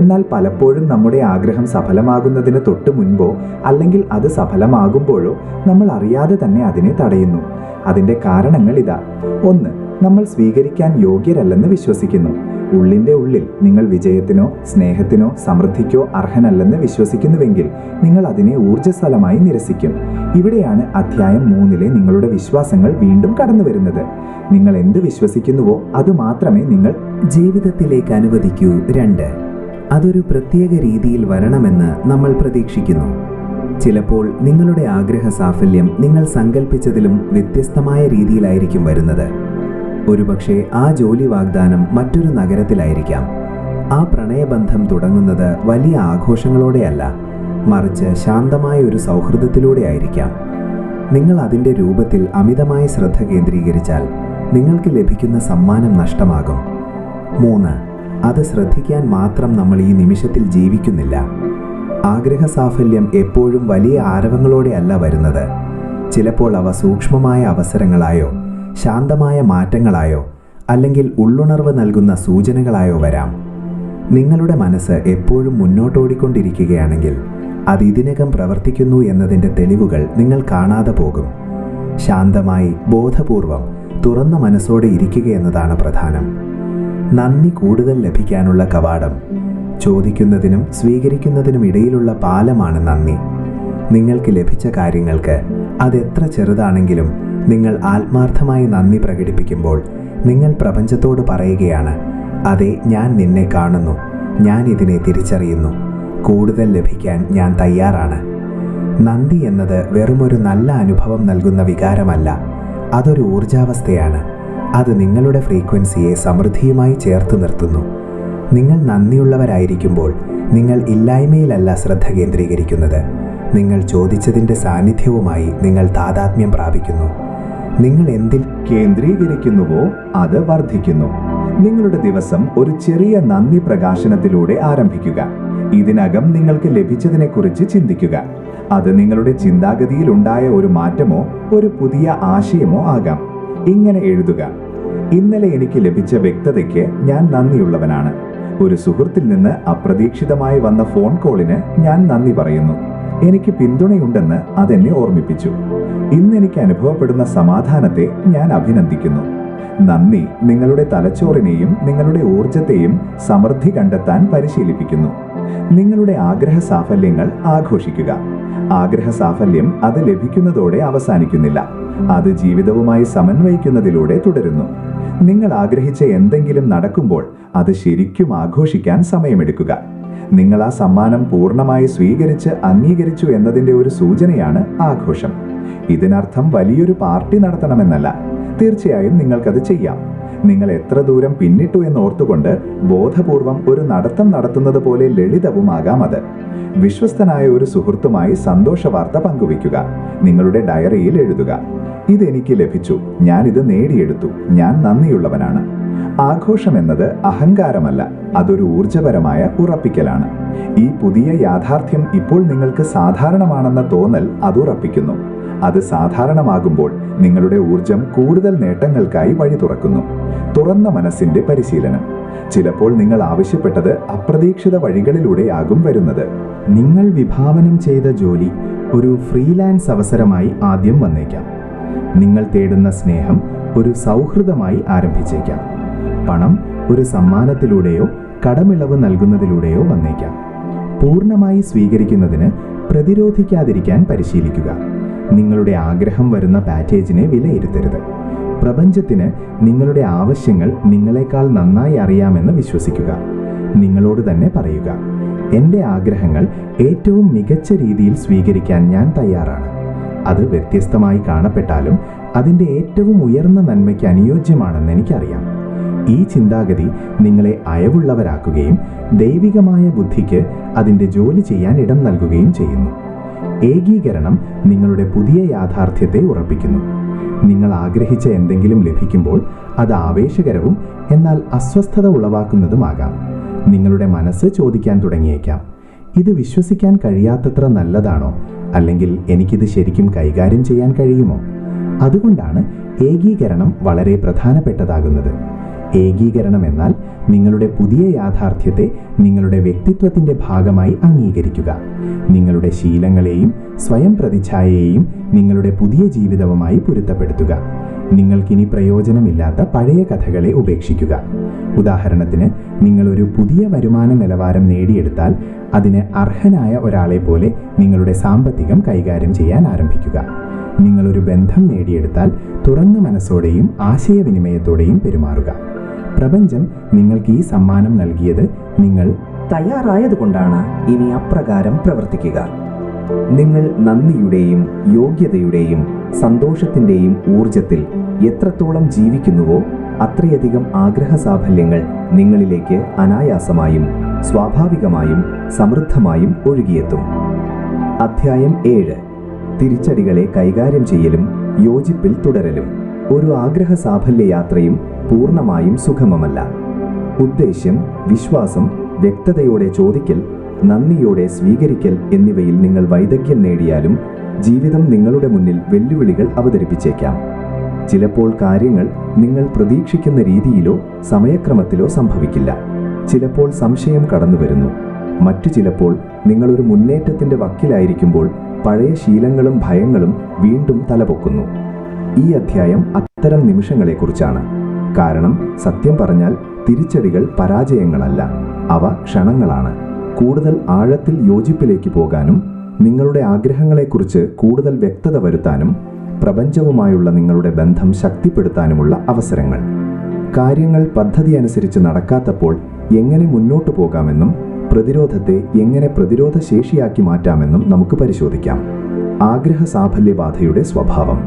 എന്നാൽ പലപ്പോഴും നമ്മുടെ ആഗ്രഹം സഫലമാകുന്നതിന് തൊട്ട് മുൻപോ അല്ലെങ്കിൽ അത് സഫലമാകുമ്പോഴോ നമ്മൾ അറിയാതെ തന്നെ അതിനെ തടയുന്നു. അതിൻ്റെ കാരണങ്ങൾ ഇതാ. 1. നമ്മൾ സ്വീകരിക്കാൻ യോഗ്യരല്ലെന്ന് വിശ്വസിക്കുന്നു. ഉള്ളിൻ്റെ ഉള്ളിൽ നിങ്ങൾ വിജയത്തിനോ സ്നേഹത്തിനോ സമൃദ്ധിക്കോ അർഹനല്ലെന്ന് വിശ്വസിക്കുന്നുവെങ്കിൽ നിങ്ങൾ അതിനെ ഊർജ്ജസ്വലമായി നിരസിക്കും. ഇവിടെയാണ് അധ്യായം 3-ലെ നിങ്ങളുടെ വിശ്വാസങ്ങൾ വീണ്ടും കടന്നു വരുന്നത്. നിങ്ങൾ എന്ത് വിശ്വസിക്കുന്നുവോ അത് മാത്രമേ നിങ്ങൾ ജീവിതത്തിലേക്ക് അനുവദിക്കൂ. 2. അതൊരു പ്രത്യേക രീതിയിൽ വരണമെന്ന് നമ്മൾ പ്രതീക്ഷിക്കുന്നു. ചിലപ്പോൾ നിങ്ങളുടെ ആഗ്രഹ സാഫല്യം നിങ്ങൾ സങ്കല്പിച്ചതിലും വ്യത്യസ്തമായ രീതിയിലായിരിക്കും വരുന്നത്. ഒരുപക്ഷെ ആ ജോലി വാഗ്ദാനം മറ്റൊരു നഗരത്തിലായിരിക്കാം. ആ പ്രണയബന്ധം തുടങ്ങുന്നത് വലിയ ആഘോഷങ്ങളോടെയല്ല, മറിച്ച് ശാന്തമായ ഒരു സൗഹൃദത്തിലൂടെ ആയിരിക്കാം. നിങ്ങൾ അതിൻ്റെ രൂപത്തിൽ അമിതമായ ശ്രദ്ധ കേന്ദ്രീകരിച്ചാൽ നിങ്ങൾക്ക് ലഭിക്കുന്ന സമ്മാനം നഷ്ടമാകും. 3. അത് ശ്രദ്ധിക്കാൻ മാത്രം നമ്മൾ ഈ നിമിഷത്തിൽ ജീവിക്കുന്നില്ല. ആഗ്രഹസാഫല്യം എപ്പോഴും വലിയ ആരവങ്ങളോടെ അല്ല വരുന്നത്. ചിലപ്പോൾ അവ സൂക്ഷ്മമായ അവസരങ്ങളായോ ശാന്തമായ മാറ്റങ്ങളായോ അല്ലെങ്കിൽ ഉള്ളുണർവ് നൽകുന്ന സൂചനകളായോ വരാം. നിങ്ങളുടെ മനസ്സ് എപ്പോഴും മുന്നോട്ടോടിക്കൊണ്ടിരിക്കുകയാണെങ്കിൽ അത് ഇതിനകം പ്രവർത്തിക്കുന്നു എന്നതിൻ്റെ തെളിവുകൾ നിങ്ങൾ കാണാതെ പോകും. ശാന്തമായി ബോധപൂർവം തുറന്ന മനസ്സോടെ ഇരിക്കുക എന്നതാണ് പ്രധാനം. നന്ദി കൂടുതൽ ലഭിക്കാനുള്ള കവാടം. ചോദിക്കുന്നതിനും സ്വീകരിക്കുന്നതിനും ഇടയിലുള്ള പാലമാണ് നന്ദി. നിങ്ങൾക്ക് ലഭിച്ച കാര്യങ്ങൾക്ക് അതെത്ര ചെറുതാണെങ്കിലും നിങ്ങൾ ആത്മാർത്ഥമായി നന്ദി പ്രകടിപ്പിക്കുമ്പോൾ നിങ്ങൾ പ്രപഞ്ചത്തോട് പറയുകയാണ്, അതെ, ഞാൻ നിന്നെ കാണുന്നു, ഞാൻ ഇതിനെ തിരിച്ചറിയുന്നു, കൂടുതൽ ലഭിക്കാൻ ഞാൻ തയ്യാറാണ്. നന്ദി എന്നത് വെറുമൊരു നല്ല അനുഭവം നൽകുന്ന വികാരമല്ല, അതൊരു ഊർജാവസ്ഥയാണ്. അത് നിങ്ങളുടെ ഫ്രീക്വൻസിയെ സമൃദ്ധിയുമായി ചേർത്ത് നിർത്തുന്നു. നിങ്ങൾ നന്ദിയുള്ളവരായിരിക്കുമ്പോൾ നിങ്ങൾ ഇല്ലായ്മയിലല്ല ശ്രദ്ധ കേന്ദ്രീകരിക്കുന്നത്. നിങ്ങൾ ചോദിച്ചതിൻ്റെ സാന്നിധ്യവുമായി നിങ്ങൾ താതാത്മ്യം പ്രാപിക്കുന്നു. നിങ്ങൾ എന്തിൽ കേന്ദ്രീകരിക്കുന്നുവോ അത് വർദ്ധിക്കുന്നു. നിങ്ങളുടെ ദിവസം ഒരു ചെറിയ നന്ദി പ്രകാശനത്തിലൂടെ ആരംഭിക്കുക. ഇതിനകം നിങ്ങൾക്ക് ലഭിച്ചതിനെക്കുറിച്ച് ചിന്തിക്കുക. അത് നിങ്ങളുടെ ചിന്താഗതിയിൽ ഉണ്ടായ ഒരു മാറ്റമോ ഒരു പുതിയ ആശയമോ ആകാം. ഇങ്ങനെ എഴുതുക: ഇന്നലെ എനിക്ക് ലഭിച്ച വ്യക്തതയ്ക്ക് ഞാൻ നന്ദിയുള്ളവനാണ്. ഒരു സുഹൃത്തിൽ നിന്ന് അപ്രതീക്ഷിതമായി വന്ന ഫോൺ കോളിന് ഞാൻ നന്ദി പറയുന്നു. എനിക്ക് പിന്തുണയുണ്ടെന്ന് അതെന്നെ ഓർമ്മിപ്പിച്ചു. ഇന്ന് എനിക്ക് അനുഭവപ്പെടുന്ന സമാധാനത്തെ ഞാൻ അഭിനന്ദിക്കുന്നു. നന്ദി നിങ്ങളുടെ തലച്ചോറിനെയും നിങ്ങളുടെ ഊർജത്തെയും സമൃദ്ധി കണ്ടെത്താൻ പരിശീലിപ്പിക്കുന്നു. നിങ്ങളുടെ ആഗ്രഹ സാഫല്യങ്ങൾ ആഘോഷിക്കുക. ആഗ്രഹ സാഫല്യം അത് ലഭിക്കുന്നതോടെ അവസാനിക്കുന്നില്ല. അത് ജീവിതവുമായി സമന്വയിക്കുന്നതിലൂടെ തുടരുന്നു. നിങ്ങൾ ആഗ്രഹിച്ച എന്തെങ്കിലും നടക്കുമ്പോൾ അത് ശരിക്കും ആഘോഷിക്കാൻ സമയമെടുക്കുക. നിങ്ങൾ ആ സമ്മാനം പൂർണ്ണമായി സ്വീകരിച്ച് അംഗീകരിച്ചു എന്നതിൻ്റെ ഒരു സൂചനയാണ് ആഘോഷം. ഇതിനർത്ഥം വലിയൊരു പാർട്ടി നടത്തണമെന്നല്ല. തീർച്ചയായും നിങ്ങൾക്കത് ചെയ്യാം. നിങ്ങൾ എത്ര ദൂരം പിന്നിട്ടു എന്നോർത്തുകൊണ്ട് ബോധപൂർവം ഒരു നടത്തം നടത്തുന്നത് പോലെ ലളിതവുമാകാം അത്. വിശ്വസ്തനായ ഒരു സുഹൃത്തുമായി സന്തോഷ വാർത്ത പങ്കുവയ്ക്കുക. നിങ്ങളുടെ ഡയറിയിൽ എഴുതുക: ഇതെനിക്ക് ലഭിച്ചു, ഞാനിത് നേടിയെടുത്തു, ഞാൻ നന്ദിയുള്ളവനാണ്. ആഘോഷം എന്നത് അഹങ്കാരമല്ല, അതൊരു ഊർജപരമായ ഉറപ്പിക്കലാണ്. ഈ പുതിയ യാഥാർത്ഥ്യം ഇപ്പോൾ നിങ്ങൾക്ക് സാധാരണമാണെന്ന തോന്നൽ അത് ഉറപ്പിക്കുന്നു. അത് സാധാരണമാകുമ്പോൾ നിങ്ങളുടെ ഊർജം കൂടുതൽ നേട്ടങ്ങൾക്കായി വഴി തുറക്കുന്നു. തുറന്ന മനസ്സിന്റെ പരിശീലനം. ചിലപ്പോൾ നിങ്ങൾ ആവശ്യപ്പെട്ടത് അപ്രതീക്ഷിത വഴികളിലൂടെയാകും വരുന്നത്. നിങ്ങൾ വിഭാവനം ചെയ്ത ജോലി ഒരു ഫ്രീലാൻസ് അവസരമായി ആദ്യം വന്നേക്കാം. നിങ്ങൾ തേടുന്ന സ്നേഹം ഒരു സൗഹൃദമായി ആരംഭിച്ചേക്കാം. പണം ഒരു സമ്മാനത്തിലൂടെയോ കടമിളവ് നൽകുന്നതിലൂടെയോ വന്നേക്കാം. പൂർണ്ണമായി സ്വീകരിക്കുന്നതിന് പ്രതിരോധിക്കാതിരിക്കാൻ പരിശീലിക്കുക. നിങ്ങളുടെ ആഗ്രഹം വരുന്ന പാക്കേജിനെ വിലയിരുത്തരുത്. പ്രപഞ്ചത്തിന് നിങ്ങളുടെ ആവശ്യങ്ങൾ നിങ്ങളെക്കാൾ നന്നായി അറിയാമെന്ന് വിശ്വസിക്കുക. നിങ്ങളോട് തന്നെ പറയുക: എൻ്റെ ആഗ്രഹങ്ങൾ ഏറ്റവും മികച്ച രീതിയിൽ സ്വീകരിക്കാൻ ഞാൻ തയ്യാറാണ്. അത് വ്യത്യസ്തമായി കാണപ്പെട്ടാലും അതിൻ്റെ ഏറ്റവും ഉയർന്ന നന്മയ്ക്ക് അനുയോജ്യമാണെന്ന് എനിക്കറിയാം. ഈ ചിന്താഗതി നിങ്ങളെ അയവുള്ളവരാക്കുകയും ദൈവികമായ ബുദ്ധിക്ക് അതിൻ്റെ ജോലി ചെയ്യാൻ ഇടം നൽകുകയും ചെയ്യുന്നു. ഏകീകരണം നിങ്ങളുടെ പുതിയ യാഥാർത്ഥ്യത്തെ ഉറപ്പിക്കുന്നു. നിങ്ങൾ ആഗ്രഹിച്ച എന്തെങ്കിലും ലഭിക്കുമ്പോൾ അത് ആവേശകരവും എന്നാൽ അസ്വസ്ഥത ഉളവാക്കുന്നതുമാകാം. നിങ്ങളുടെ മനസ്സ് ചോദിക്കാൻ തുടങ്ങിയേക്കാം: ഇത് വിശ്വസിക്കാൻ കഴിയാത്തത്ര നല്ലതാണോ? അല്ലെങ്കിൽ എനിക്കിത് ശരിക്കും കൈകാര്യം ചെയ്യാൻ കഴിയുമോ? അതുകൊണ്ടാണ് ഏകീകരണം വളരെ പ്രധാനപ്പെട്ടതാകുന്നത്. ഏകീകരണം എന്നാൽ നിങ്ങളുടെ പുതിയ യാഥാർത്ഥ്യത്തെ നിങ്ങളുടെ വ്യക്തിത്വത്തിൻ്റെ ഭാഗമായി അംഗീകരിക്കുക. നിങ്ങളുടെ ശീലങ്ങളെയും സ്വയം പ്രതിച്ഛായയെയും നിങ്ങളുടെ പുതിയ ജീവിതവുമായി പൊരുത്തപ്പെടുത്തുക. നിങ്ങൾക്കിനി പ്രയോജനമില്ലാത്ത പഴയ കഥകളെ ഉപേക്ഷിക്കുക. ഉദാഹരണത്തിന്, നിങ്ങളൊരു പുതിയ വരുമാന നിലവാരം നേടിയെടുത്താൽ അതിന് അർഹനായ ഒരാളെ പോലെ നിങ്ങളുടെ സാമ്പത്തികം കൈകാര്യം ചെയ്യാൻ ആരംഭിക്കുക. നിങ്ങളൊരു ബന്ധം നേടിയെടുത്താൽ തുറന്ന മനസ്സോടെയും ആശയവിനിമയത്തോടെയും പെരുമാറുക. പ്രപഞ്ചം നിങ്ങൾക്ക് ഈ സമ്മാനം നൽകിയത് നിങ്ങൾ തയ്യാറായതുകൊണ്ടാണ്. ഇനി അപ്രകാരം പ്രവർത്തിക്കുക. നിങ്ങൾ നന്ദിയുടെയും യോഗ്യതയുടെയും സന്തോഷത്തിൻ്റെയും ഊർജത്തിൽ എത്രത്തോളം ജീവിക്കുന്നുവോ അത്രയധികം ആഗ്രഹ സാഫല്യങ്ങൾ നിങ്ങളിലേക്ക് അനായാസമായും സ്വാഭാവികമായും സമൃദ്ധമായും ഒഴുകിയെത്തും. അധ്യായം 7: തിരിച്ചടികളെ കൈകാര്യം ചെയ്യലും യോജിപ്പിൽ തുടരലും. ഒരു ആഗ്രഹ സാഫല്യ യാത്രയും പൂർണ്ണമായും സുഗമമല്ല. ഉദ്ദേശ്യം, വിശ്വാസം, വ്യക്തതയോടെ ചോദിക്കൽ, നന്ദിയോടെ സ്വീകരിക്കൽ എന്നിവയിൽ നിങ്ങൾ വൈദഗ്ധ്യം നേടിയാലും ജീവിതം നിങ്ങളുടെ മുന്നിൽ വെല്ലുവിളികൾ അവതരിപ്പിച്ചേക്കാം. ചിലപ്പോൾ കാര്യങ്ങൾ നിങ്ങൾ പ്രതീക്ഷിക്കുന്ന രീതിയിലോ സമയക്രമത്തിലോ സംഭവിക്കില്ല. ചിലപ്പോൾ സംശയം കടന്നുവരുന്നു. മറ്റു ചിലപ്പോൾ നിങ്ങളൊരു മുന്നേറ്റത്തിന്റെ വക്കിലായിരിക്കുമ്പോൾ പഴയ ശീലങ്ങളും ഭയങ്ങളും വീണ്ടും തലപൊക്കുന്നു. ഈ അധ്യായം അത്തരം നിമിഷങ്ങളെക്കുറിച്ചാണ്. കാരണം സത്യം പറഞ്ഞാൽ തിരിച്ചടികൾ പരാജയങ്ങളല്ല, അവ ക്ഷണങ്ങളാണ്. കൂടുതൽ ആഴത്തിൽ യോജിപ്പിലേക്ക് പോകാനും നിങ്ങളുടെ ആഗ്രഹങ്ങളെക്കുറിച്ച് കൂടുതൽ വ്യക്തത വരുത്താനും പ്രപഞ്ചവുമായുള്ള നിങ്ങളുടെ ബന്ധം ശക്തിപ്പെടുത്താനുമുള്ള അവസരങ്ങൾ. കാര്യങ്ങൾ പദ്ധതി അനുസരിച്ച് നടക്കാത്തപ്പോൾ എങ്ങനെ മുന്നോട്ടു പോകാമെന്നും പ്രതിരോധത്തെ എങ്ങനെ പ്രതിരോധശേഷിയാക്കി മാറ്റാമെന്നും നമുക്ക് പരിശോധിക്കാം. ആഗ്രഹ സാഫല്യബാധയുടെ സ്വഭാവം.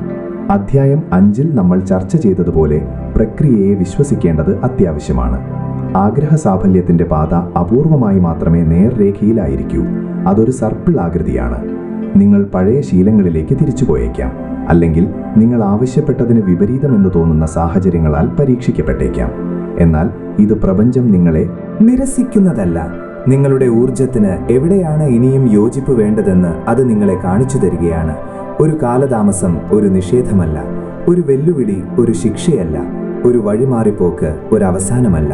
അധ്യായം 5 നമ്മൾ ചർച്ച ചെയ്തതുപോലെ പ്രക്രിയയെ വിശ്വസിക്കേണ്ടത് അത്യാവശ്യമാണ്. ആഗ്രഹ സാഫല്യത്തിന്റെ പാത അപൂർവമായി മാത്രമേ നേർരേഖയിലായിരിക്കൂ. അതൊരു സർപ്പിൾ ആകൃതിയാണ്. നിങ്ങൾ പഴയ ശീലങ്ങളിലേക്ക് തിരിച്ചുപോയേക്കാം, അല്ലെങ്കിൽ നിങ്ങൾ ആവശ്യപ്പെട്ടതിന് വിപരീതമെന്ന് തോന്നുന്ന സാഹചര്യങ്ങളാൽ പരീക്ഷിക്കപ്പെട്ടേക്കാം. എന്നാൽ ഇത് പ്രപഞ്ചം നിങ്ങളെ നിരസിക്കുന്നതല്ല. നിങ്ങളുടെ ഊർജത്തിന് എവിടെയാണ് ഇനിയും യോജിപ്പ് വേണ്ടതെന്ന് അത് നിങ്ങളെ കാണിച്ചു തരികയാണ്. ഒരു കാലതാമസം ഒരു നിഷേധമല്ല, ഒരു വെല്ലുവിളി ഒരു ശിക്ഷയല്ല, ഒരു വഴിമാറിപ്പോക്ക് ഒരു അവസാനമല്ല.